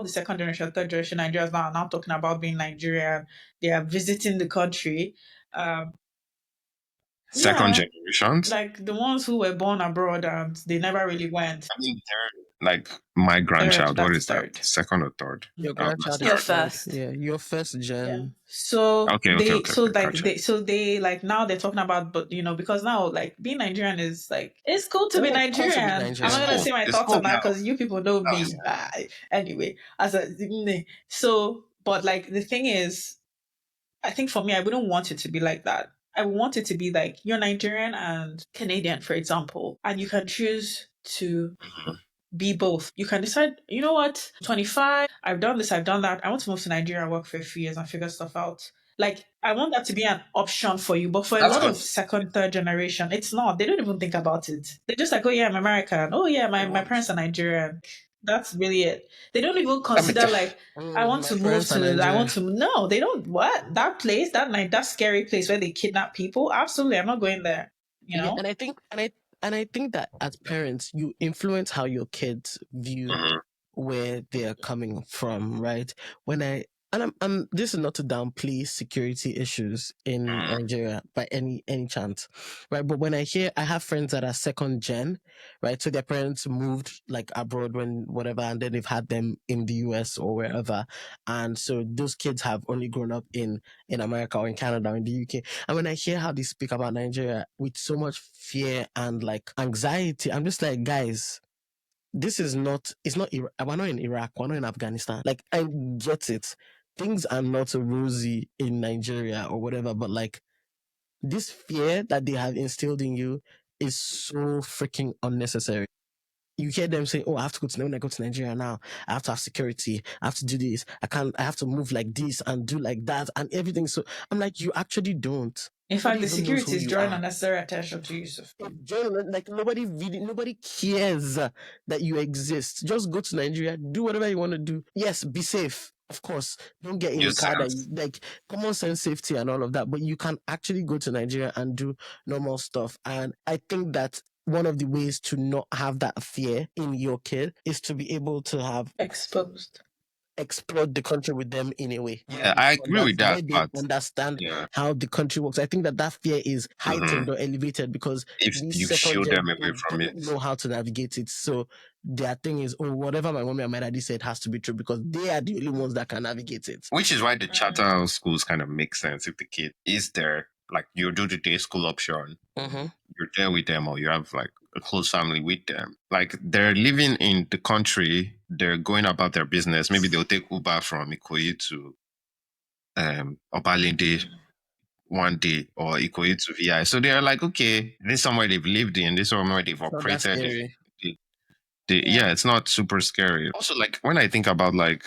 second generation, third generation Nigerians now are now talking about being Nigerian. They are visiting the country. Um, Second Yeah, generations. like the ones who were born abroad and they never really went. I mean, they're like my Third, grandchild. What that's is that? third. Second or third? Your Oh, that's grandchild is Your third. third. first. Yeah, your first Yeah. gen. So Okay, okay, they okay, okay. Gotcha. so they like now they're talking about, but because now like being Nigerian is like it's cool to be Yeah, it's cool to be Nigerian. I'm It's not Nigerian. gonna cool. say my It's thoughts cool on that now. because you people know Now it's me. cool. Anyway, so but like the thing is, I think for me, I wouldn't want it to be like that. I want it to be like you're Nigerian and Canadian, for example, and you can choose to Mhm. be both. You can decide, you know what, 25, I've done this, I've done that. I want to move to Nigeria, work for a few years and figure stuff out. Like, I want that to be an option for you. But for a That's lot good. of second, third generation, it's not. They don't even think about it. They're just like, oh, yeah, I'm American. Oh, yeah, They my won't. parents are Nigerian. That's really it. They don't even I mean, consider, like, I want My to move parents are to, I want Nigerian. to, no, they don't. What? That place, that night, that scary place where they kidnap people? Absolutely. I'm not going there, you Yeah, know? and I think that as parents, you influence how your kids view mhm, where they're coming from, right? When I and I'm this is not to downplay security issues in mhm. Nigeria by any chance, right? But when I have friends that are second gen, right? So their parents moved like abroad when whatever, and then they've had them in the US or wherever, and so those kids have only grown up in America or in Canada or in the UK. And when I hear how they speak about Nigeria with so much fear and like anxiety, I'm just like, guys, this is not, it's not, we're not in Iraq, we're not in Afghanistan. Like, I get it. Things are not rosy in Nigeria or whatever, but like, this fear that they have instilled in you is so freaking unnecessary. You hear them say, "Oh, I have to go to when I go to Nigeria now. I have to have security. I have to do this. I have to move like this and do like that and everything." So I'm like, you actually don't. In fact, Nobody the even knows security who is you drawing are. unnecessary attention to Yusuf. Like nobody cares that you exist. Just go to Nigeria, do whatever you want to do. Yes, be safe. Of course, don't get in a Use car that you sense. like, common sense safety and all of that. But you can actually go to Nigeria and do normal stuff. And I think that one of the ways to not have that fear in your kid is to be able to have Exposed. explored the country with them in a way Yeah, I agree with where that they part. understand Yeah. how the country works. I think that fear is hmm heightened or elevated because If these you second shield gen them away people from it, don't know how to navigate it. So their thing is, oh, whatever my mommy and my daddy said has to be true because they are the only ones that can navigate it. which is why the charter schools kind of make sense if the kid is there, like you do the day school option, Mm-hmm. you're there with them, or you have like a close family with them. Like they're living in the country, they're going about their business. Maybe they'll take Uber from Ikoyi to Obalende one day or Ikoyi to VI. So they're like, okay, this is somewhere they've lived in, this is somewhere they've It's not that operated. scary. Yeah. Yeah, it's not super scary. Also, like when I think about like,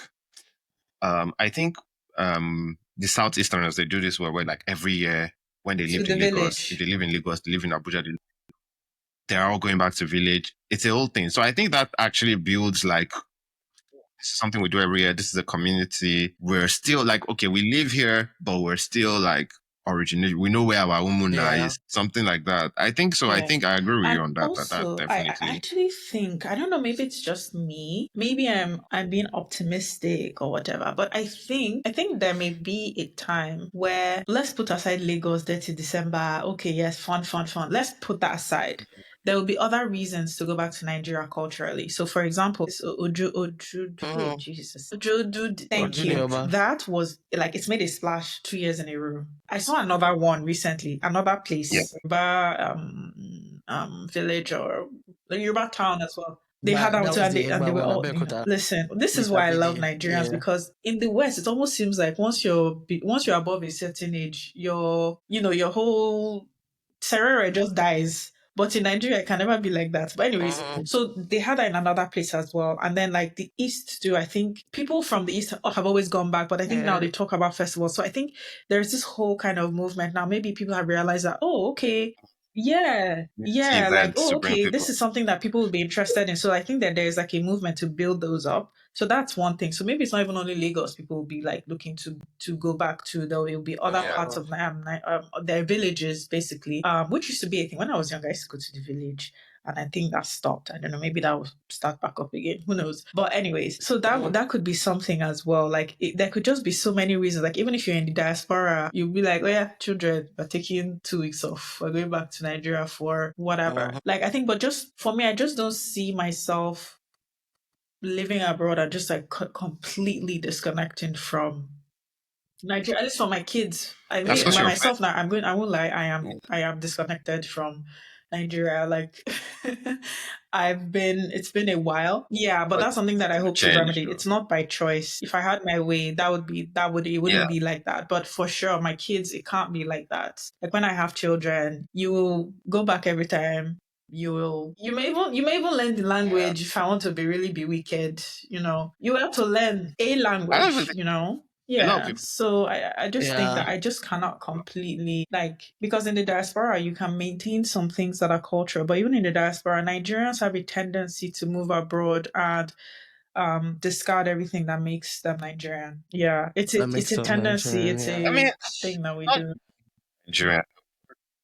I think the Southeasterners, they do this where like every year when they To lived the in Lagos, if village. they live in Lagos, they live in Abuja, they're all going back to village. It's a whole thing. So I think that actually builds like this is something we do every year. This is a community. We're still like, okay, we live here, but we're still like originally, we know where our umuna Yeah. is, something like that. I think so. I Yeah. think I agree with you And on that, that also, I definitely. actually think, I don't know, maybe it's just me. Maybe I'm being optimistic or whatever, but I think there may be a time where let's put aside Lagos 30 December. Okay, yes, fun, fun, fun. Let's put that aside. There will be other reasons to go back to Nigeria culturally. So, for example, so hey, Mm-hmm. Jesus, Ojudu, Or thank you. Judea. That was like it's made a splash 2 years in a row. I saw another one recently, another Yeah. place, village or the Yoruba town as well. They had That out too, was and the they Egba were one, all, Abeokuta. listen. This is With why I love Abede. Nigerians Yeah. because in the West, it almost seems like once you're above a certain age, your whole Serere just dies. But in Nigeria, it can never be like that. But anyways, Mm-hmm. so they had that in another place as well. And then like the East too, I think people from the East have always gone back, but I think now Yeah. they talk about festivals. So I think there's this whole kind of movement now. Maybe people have realized that, oh, okay. Yeah, Community yeah, like, events oh, to bring okay, this people. is something that people will be interested in. So I think that there's like a movement to build those up. So that's one thing. So maybe it's not even only Lagos people will be like looking to go back to. There will be other parts Yeah. of their villages basically, which used to be a thing. When I was younger, I used to go to the village. and I think that stopped. I don't know, maybe that will start back up again. Who knows? But anyways, so that could be something as well. Like there could just be so many reasons. Like even if you're in the diaspora, you'll be like, oh yeah, children are taking 2 weeks off. We're going back to Nigeria for whatever. Like I think, but just for me, I just don't see myself living abroad and just like completely disconnecting from Nigeria. At least for my kids, I That's mean, because by you're myself now, I won't lie, I am disconnected from Nigeria. Like, it's been a while. Yeah, but but that's something that I hope to change. remedy. It's not by choice. If I had my way, it Yeah, wouldn't be like that. But for sure, my kids, it can't be like that. Like when I have children, you will go back every time. You may even learn the yeah. language if I want to be wicked, you have to learn a I don't even language, think a lot of yeah. people. So I just think that Yeah, I just cannot completely, like, because in the diaspora you can maintain some things that are cultural, but even in the diaspora, Nigerians have a tendency to move abroad and discard everything that makes them Nigerian. Yeah. that It's makes a them tendency, Nigerian. it's Yeah. I mean, a thing that we not do. Nigeria.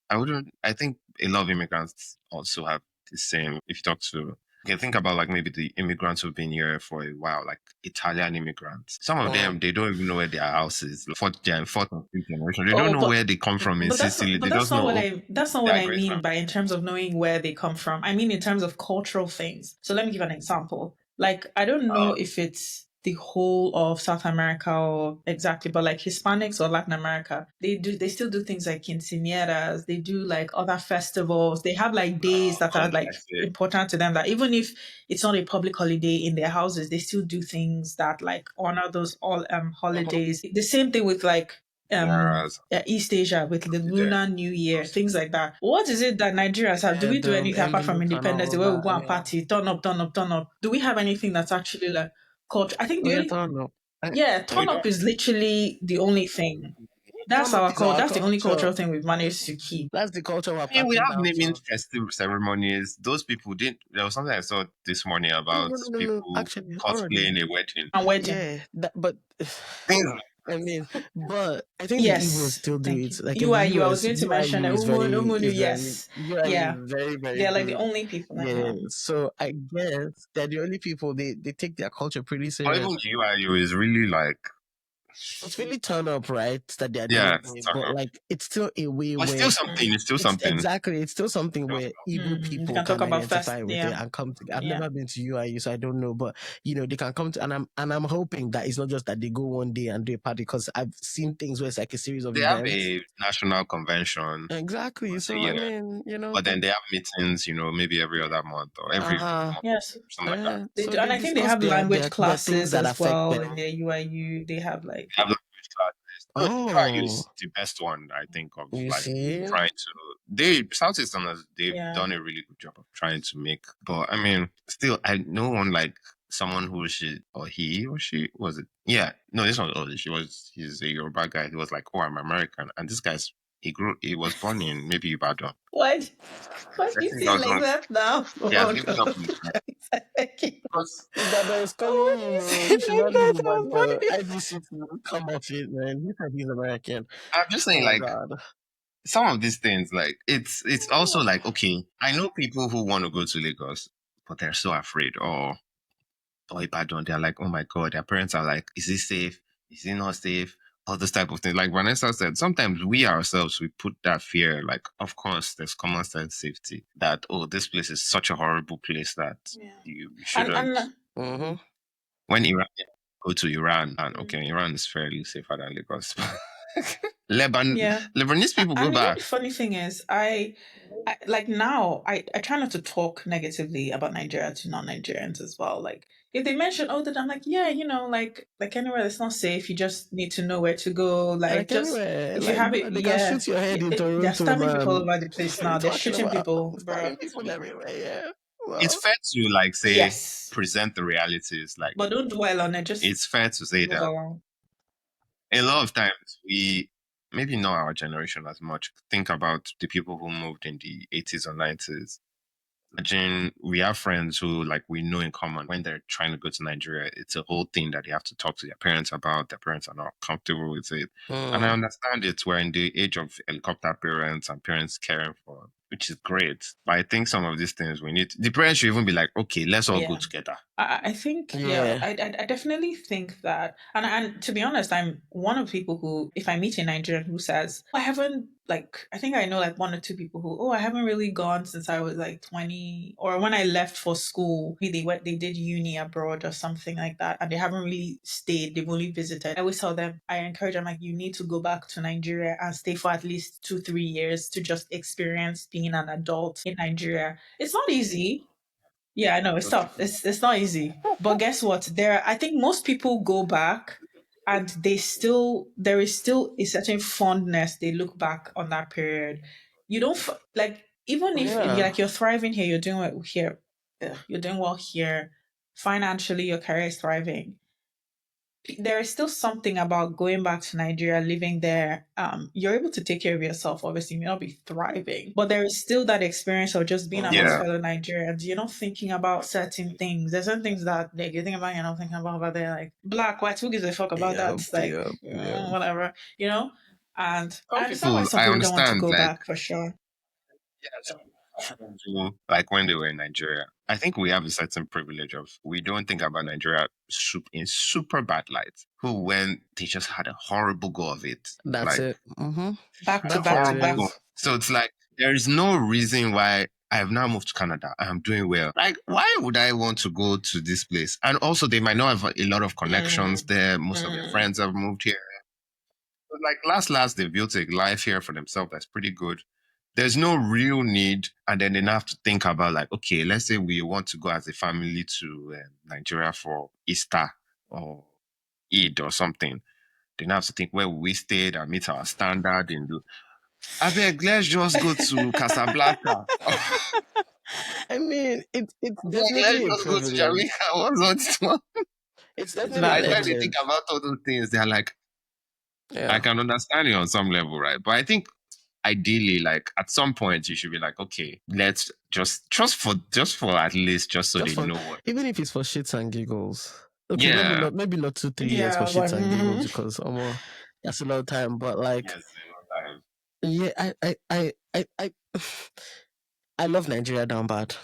I wouldn't. I think a lot of immigrants also have the same. If you talk to, okay, think about like maybe the immigrants who've been here for a while, like Italian immigrants. Some of them they don't even know where their house is. Fourth and fifth generation. They don't Oh, know where they come from in Sicily. They just know, oh, that's not they what are I great mean family. by in terms of knowing where they come from. I mean in terms of cultural things. So let me give an example. Like I don't know if it's the whole of South America or exactly, but like Hispanics or Latin America, they still do things like quinceañeras, they do like other festivals, they have like days that are like Context, important to them that even if it's not a public holiday in their houses, they still do things that like honor those all holidays. The same thing with like whereas East Asia with the there, Lunar New Year, things like that. What is it that Nigerians have? Do Yeah, we do the anything apart from envelope and Independence all Day of where we go that. and Yeah. party, turn up, turn up, turn up? Do we have anything that's actually like culture? I think Oh the yeah, only turn up. yeah, we turn don't. up is literally the only thing. That's Turn up our is culture. our That's the only culture. cultural thing we've managed to keep. That's the culture we're I mean, we passing have down naming to. festive ceremonies. Those people didn't. There was something I saw this morning No, about no, no, no, no. people Actually, already. cosplaying a wedding. And wedding. Yeah, but Things I mean, but I think the Igbos Yes, still do thank it. you. Like in the UIU. I was US, going to mention that. UIU Umunu, is very yes. UIU Yeah. is very very They're like the big. only people that Yeah, know. so I guess they're the only people they take their culture pretty or serious. even the UIU is really like, It's really turn up, right? That they're yeah, doing it's it, turn but up. like it's still a way But still where something. It's still it's something. exactly it's still something where Igbo We people can talk can about fast. identify with it Yeah. and come to. I've Yeah. never been to UIU, so I don't know, but they can come to, and I'm hoping that it's not just that they go one day and do a party, because I've seen things where it's like a series of They have events. a national convention Exactly. once a So I year, mean, but then they have meetings, maybe every other month or every uh-huh. month, Yes. something like that. They So do, they and I think they discuss have language their things classes that as affect well in them. their UIU. They have like They have language classes. No, UIU Oh, is the best one, I think, of you like see? trying to. Southeasterners, they've yeah. done a really good job of trying to make. But I mean, still, I no one like someone who she or he or she was it. Yeah, no, this one. Oh, he's a Yoruba guy. He was like, oh, I'm American, and this guy's he was born in maybe Ibadan. Why? Why do I you think say that it was like one. that now? He has Oh given up on God. because Ibadan is calling Why do him. you Oh, say you it should like not leave that? I was born Ibadan. in the IBC will come off it, man. He said he's American. I'm just saying, Oh like God. some of these things, like it's also like okay, I know people who want to go to Lagos, but they're so afraid. Or Ibadan, they're like, oh my god, their parents are like, is it safe? Is it not safe? All this type of thing. Like Vanessa said, sometimes we ourselves we put that fear. Like, of course, there's common sense safety. That this place is such a horrible place that Yeah. you And shouldn't. Mm-hmm. When Iran go to Iran, and mm, okay, Iran is fairly safer than Lagos. yeah. Lebanese people go And you know back. the funny thing is, I like now I try not to talk negatively about Nigeria to non-Nigerians as well. Like if they mention that, I'm like, yeah, like anywhere that's not safe, you just need to know where to go. Like Like just anywhere, if you like have bro, it, they can yeah. shoot your head in They're Toronto, stabbing people all man. over the What place are you now. They're talking shooting about? people, bro. Stabbing people everywhere, yeah. It's Well, fair to like say Yes. present the realities. Like But don't dwell on it, just it's fair to say move that along. a lot of times we maybe not our generation as much think about the people who moved in the 80s or 90s. Imagine we have friends who like we know in common when they're trying to go to Nigeria. It's a whole thing that they have to talk to their parents about. Their parents are not comfortable with it. And I understand it. We're in the age of helicopter parents and parents caring for which is great. But I think some of these things we need, the parents should even be like, okay, let's all go Yeah. together. I think, yeah, Yeah, I definitely think that, and to be honest, I'm one of the people who, if I meet a Nigerian who says, "Oh, I haven't, like, I think I know like one or two people who, oh, I haven't really gone since I was like 20, or when I left for school, maybe they did uni abroad or something like that, and they haven't really stayed, they've only visited." I always tell them, I encourage them, like, you need to go back to Nigeria and stay for at least 2, 3 years to just experience being an adult in Nigeria. It's not easy. Yeah, I know it's tough. It's not easy. But guess what? I think most people go back and there is still a certain fondness. They look back on that period. You don't like, even if you're yeah. like, you're thriving here, you're doing well here, you're doing well here, financially, your career is thriving. There is still something about going back to Nigeria, living there. You're able to take care of yourself. Obviously, you may not be thriving, but there is still that experience of just being amongst Yeah. Mm-hmm. fellow Nigerians. You're not thinking about certain things. There's certain things that like, you think about, you're not thinking about, but they're like black, white. Who gives a fuck about that? Yep, It's like yep, yep. whatever, you know. And I Some understand why people, some I people don't want to understand, go like, back for sure. yeah, some people do, like when they were in Nigeria. I think we have a certain privilege of, we don't think about Nigeria in super bad light. Who, when they just had a horrible go of it, That's like it. Mm-hmm. Back had to a That's back what to it horrible back. go. is. So it's like, there is no reason why I have now moved to Canada. I'm doing well. Like, why would I want to go to this place? And also, they might not have a lot of connections Mm, there. Most of their mm. friends have moved here. But like, last, they've built a life here for themselves that's pretty good. There's no real need. And then they have to think about, like, okay, let's say we want to go as a family to Nigeria for Easter or Eid or something. Then have to think where we stayed and meet our standard and do. I beg, let's just go to Casablanca. I mean, it's Like, let's definitely a just go to privilege. Jamaica. What's on? It's It's definitely a By the valid. time they think privilege. about all those things, they're like, I Yeah. can understand it on some level, right? But I think ideally, like at some point, you should be like, okay, let's just for at least just so Just they for, know what. even if it's for shits and giggles. Okay, Yeah. maybe not 2, 3 years for Yeah, but shits and giggles because that's a lot of time. But like, Yes. You know, yeah, I love Nigeria down bad.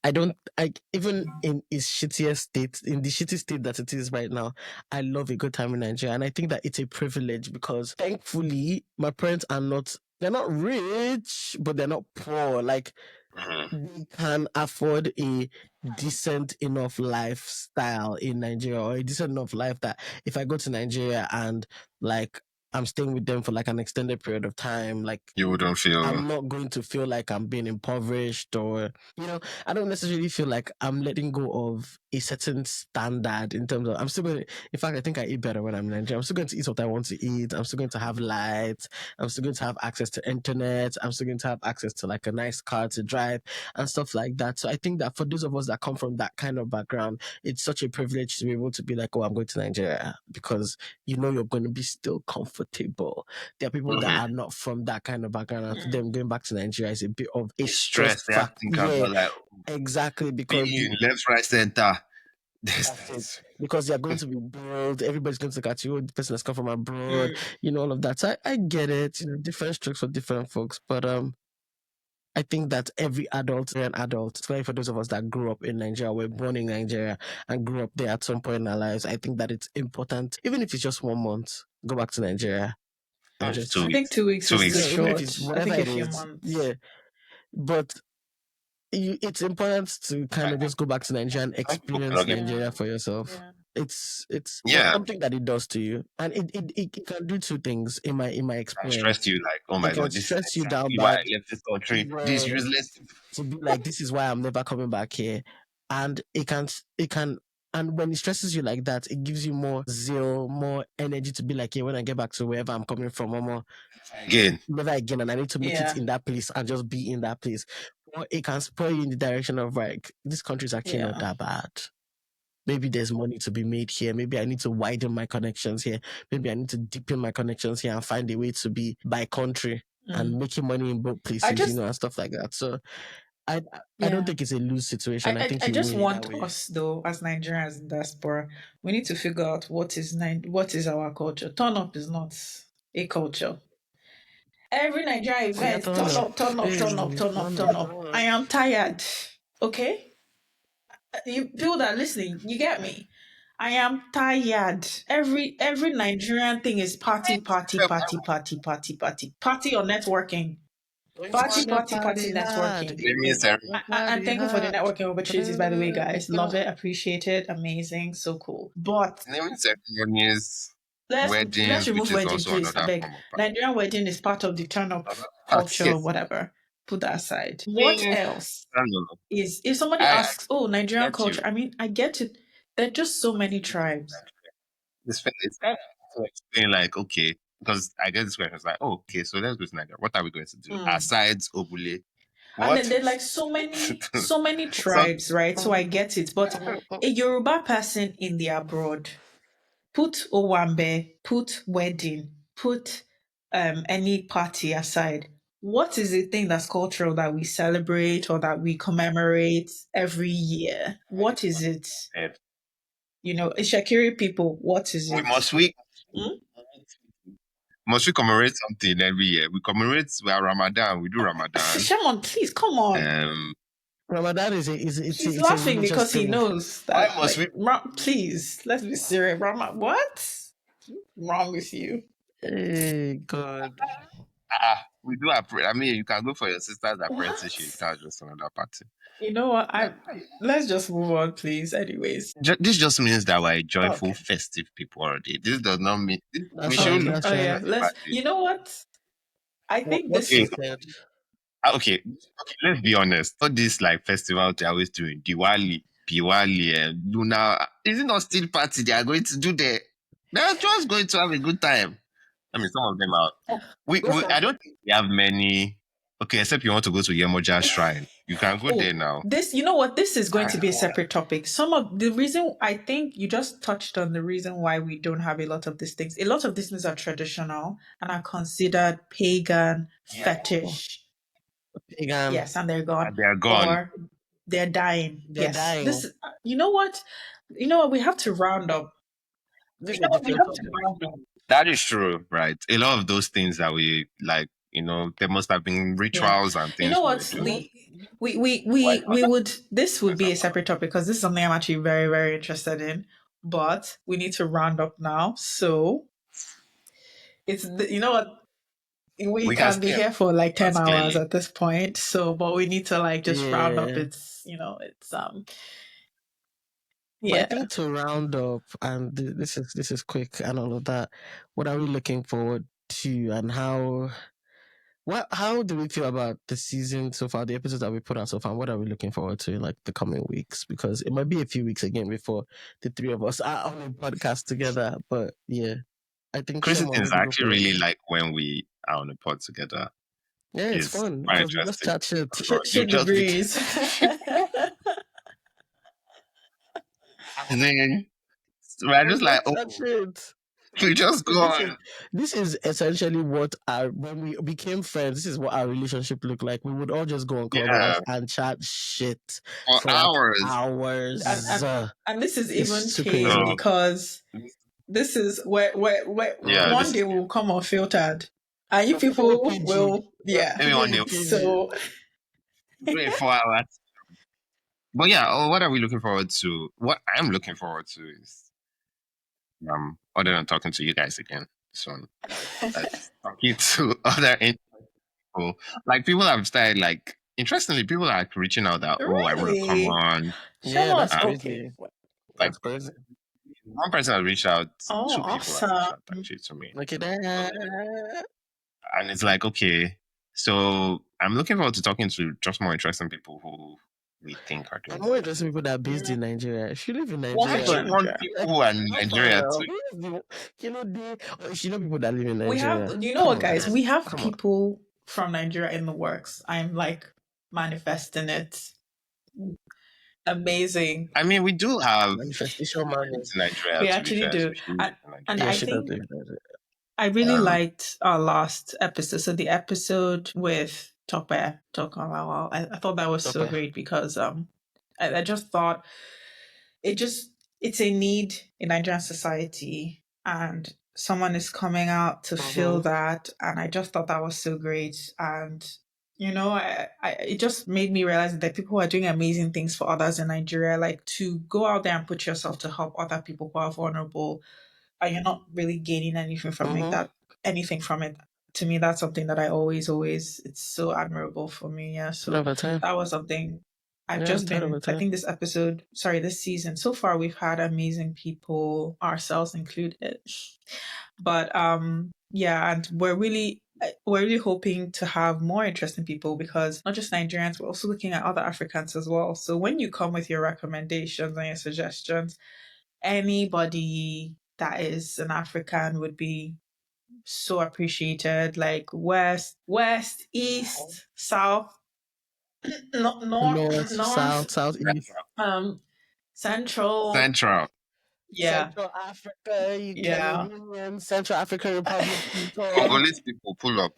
I don't, I even in its shittiest state, in the shitty state that it is right now, I love a good time in Nigeria, and I think that it's a privilege because thankfully my parents are not. They're not rich, but they're not poor. Like mhm. they can afford a decent enough lifestyle in Nigeria, or a decent enough life that if I go to Nigeria and like I'm staying with them for like an extended period of time, like You wouldn't feel. I'm not going to feel like I'm being impoverished or, I don't necessarily feel like I'm letting go of a certain standard in terms of, I'm still going to, in fact, I think I eat better when I'm in Nigeria. I'm still going to eat what I want to eat. I'm still going to have lights. I'm still going to have access to internet. I'm still going to have access to like a nice car to drive and stuff like that. So I think that for those of us that come from that kind of background, it's such a privilege to be able to be like, oh, I'm going to Nigeria because you're going to be still comfortable. There are people that Mhm. are not from that kind of background, and for them going back to Nigeria is a bit of a It's stress stress. They have to factor. think Yeah, about like exactly. Because being left, right, center. that's it. Distance. Because they're going to be billed, everybody's going to look at you, the person that's come from abroad, Mm. all of that. So I get it, different strokes for different folks. But I think that every adult, an adult, especially for those of us that grew up in Nigeria, were born in Nigeria and grew up there at some point in our lives, I think that it's important, even if it's just 1 month, go back to Nigeria and It's two just, I think weeks. 2 weeks Two is too yeah, weeks. even if it's short. I whatever think a it few is, months. yeah. But it's important to kind of just go back to Nigeria and Some people experience cannot get. Yeah, Nigeria for yourself. yeah, It's Yeah. something that it does to you, and it can do two things in my I stressed experience. you like, oh It my can god, this is stress you down exactly why bad, I left this country. This yeah, useless. to be like, this is why I'm never coming back here, and it can. And when it stresses you like that, it gives you more zeal, more energy to be like, yeah, when I get back to wherever I'm coming from, Mama, Again. never again, and I need to make it yeah, in that place and just be in that place. Or it can spur you in the direction of like, this country is actually not yeah. that bad. Maybe there's money to be made here. Maybe I need to widen my connections here. Maybe I need to deepen my connections here and find a way to be by country and Mm. making money in both I places, just, and stuff like that. So I don't yeah. think it's a lose situation. I think I you just win either want way. us though, as Nigerians in diaspora, we need to figure out what is our culture. Turn up is not a culture. Every Nigerian Oh, yeah, event, turn turn up. up, turn up, Hey, turn up, turn up, turn turn up. up. I am tired. Okay? You people that are listening, you get me. I am tired. Every Nigerian thing is party, party, party, party, party, party, party or networking. We Party, wanna party, party party, hard. networking. Naming We ceremony. And party thank you for the hard. networking opportunities, by the way, guys. Love it, appreciate it, amazing, so cool. But Naming ceremonies, let's weddings, which remove is wedding, also please. I another beg. form of party. Nigerian wedding is part of the turn up culture or Yes. whatever. Put that aside. What I else don't know. is if somebody I asks, oh, Nigerian get culture? you. I mean, I get it. There are just so many tribes. It's kind of to explain, like, okay, because I get this question. It's like, oh, okay, so let's go to Nigeria. What are we going to do? Mm. Aside Obule, And then what? there are like so many So, tribes, right? So I get it. But a Yoruba person in the abroad, put Owambe, put wedding, put any party aside. What is the thing that's cultural that we celebrate or that we commemorate every year? What is it? You know, Shakiri people, what is we it? must we Hmm? must we commemorate something every year? We commemorate Ramadan. We do Ramadan. Shimon, please come on. Ramadan He's it's a laughing religious because he thing. knows Why that, must like, we? Please, let's be serious. What? Wrong with you? Hey God. We do. I mean, you can go for your sister's apprenticeship. What? That's just another party. You know what? Let's just move on, please. Anyways. This just means that we're joyful, Okay. festive people already. This does not mean we That's right. shouldn't Okay. look That's Oh right. yeah. at the Let's. bad day. You know what? I think What this. she Okay, said. okay, let's be honest. All this like festival they're always doing, Diwali, Piwali, and Luna, is it not still party they are going to do there? They're just going to have a good time. I mean, some of them are. I don't think we have many. Okay, except you want to go to Yemoja Shrine. You can go there Oh, now. this. You know what? This is going to be a And separate topic. Some of the reason I think you just touched on the reason why we don't have a lot of these things. A lot of these things are traditional and are considered pagan fetish. Pagan. Yes, and they're gone, they are gone. or they're dying. They're Yes, dying. this. You know what? You know what? We have to round up. This is a different topic. That is true, right? A lot of those things that we like, there must have been Yeah. rituals and You things know we were what? doing. We would this would be a separate topic because this is something I'm actually very, very interested in. But we need to round up now. So you know what? We We can can be stay here for like 10 hours clearly. at this point. So but we need to like just round up. Yeah. It's But I yeah. think to round up, and this is quick and all of that. What are we looking forward to, and how do we feel about the season so far, the episodes that we put out so far? And what are we looking forward to in like the coming weeks? Because it might be a few weeks again before the three of us are on a podcast together. But yeah, I think Crazy Shemon, things what I do you go actually for? really like when we are on the pod together. Yeah, it's Is fun quite because we just interesting. chat shit. You Shake the just be breeze. and then we're We just like, just chat shit. we just go This is on. this is essentially what our when we became friends. This is what our relationship looked like. We would all just go on Clubhouse Yeah. and chat shit For for like hours. hours. And this is It's even too tame crazy. So because this is where yeah, one this day will come unfiltered and you people PG. will, yeah. maybe one day PG. So we'll do a 4 hours. But yeah, what are we looking forward to? What I'm looking forward to is other than talking to you guys again soon. That's talking to other people. Like people have started like interestingly, people are like reaching out that I want to come really, on. Yeah, Shemon, that's okay. crazy. Like That's crazy. one person has reached out, Oh, two people have reached awesome. out actually to me, Look at that. and it's like okay, so I'm looking forward to talking to just more interesting people who we think are I'm doing more well. interested in people that are based in Nigeria. If you live in What I Nigeria, actually happened, want Nigeria? people who are in how far Nigeria now? too. Who is the or if you know people that live in We have, Nigeria, you know come what, on, guys? guys. We have Come on. people from Nigeria in the works. I'm like manifesting it. Amazing. I mean, we do have Manifestation man. it's Nigeria We to be actually fair, do. especially And, in and Nigeria. Yeah, I she does think live in Nigeria. I really Um, liked our last episode. So the episode with Tope Tokonlawal, I thought that was so Okay. great because I just thought it's a need in Nigerian society, and someone is coming out to feel Mm-hmm. that, and I just thought that was so great. And it just made me realize that people are doing amazing things for others in Nigeria. Like, to go out there and put yourself to help other people who are vulnerable, and you're not really gaining anything from it. Mm-hmm. Anything from it. To me, that's something that I always, it's so admirable for me. Yeah. 10 So over 10. that was something I've Yeah, just 10 over been, I 10. think this season, so far we've had amazing people, ourselves included. But yeah, and we're really hoping to have more interesting people, because not just Nigerians, we're also looking at other Africans as well. So when you come with your recommendations and your suggestions, anybody that is an African would be so appreciated. Like west, east, south, North, north, south, southeast, um, central. Central. Yeah, Central Africa, you yeah. Cameroonian, Central African Republic people, Congolese people pull up.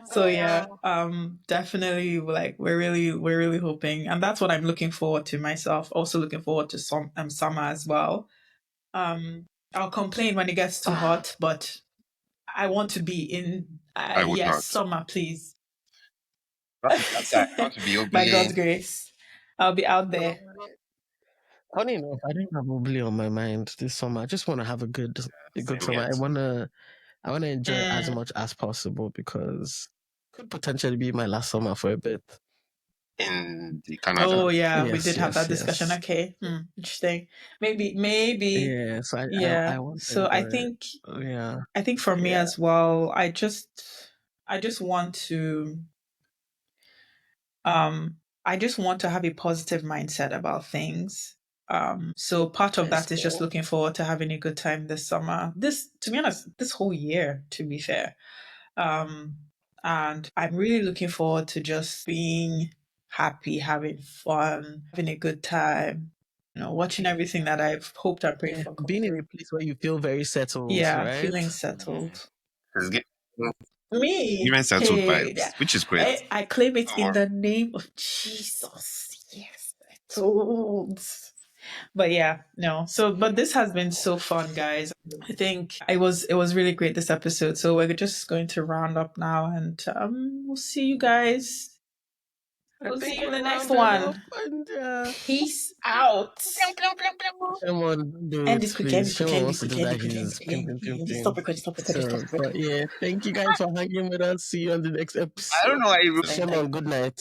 So Congo. yeah, definitely, like we're really hoping, and that's what I'm looking forward to myself. Also looking forward to summer as well. I'll complain when it gets too Ah, hot, but I want to be in. I would Yes, not. summer, please. That guy, I want to be By ugly. God's grace, I'll be out there. funny enough, I don't have Obli on my mind this summer. I just want to have a good Same summer. here too. I wanna enjoy as Mm. much as possible because could potentially be my last summer for a bit. In the Canada. Oh yeah, we Yes, did have that yes, discussion. yes. Okay, interesting. Maybe. Yeah, so I Yeah. want to So I enjoy it. think Yeah, I think for me yeah, as well, I just want to um I just want to have a positive mindset about things. So part of let's that is just go. looking forward to having a good time this summer. This, to be honest, this whole year, to be fair. Um, and I'm really looking forward to just being happy, having fun, having a good time, watching everything that I've hoped and prayed Yeah, for come being in through. a place where you feel very settled, Yeah, right? feeling settled. It's Me, given settled hey, yeah, vibes, which is great. I claim it Don't in worry. the name of Jesus. Yes, settled. But yeah, no. So, but this has been so fun, guys. I think it was really great this episode. So we're just going to round up now, and we'll see you guys. I We'll see think you in we're the next rounded up, one. and Peace out. Shimon, do End it, this quick, end please. this quick, Shimon end this wants to quick, do end that. this quick, end this He's quick, pim, pim, pim, Stop pim. recording, stop recording, stop So, recording. but yeah, thank you guys for hanging with us. See you on the next I don't episode. know why you I Shimon, good night.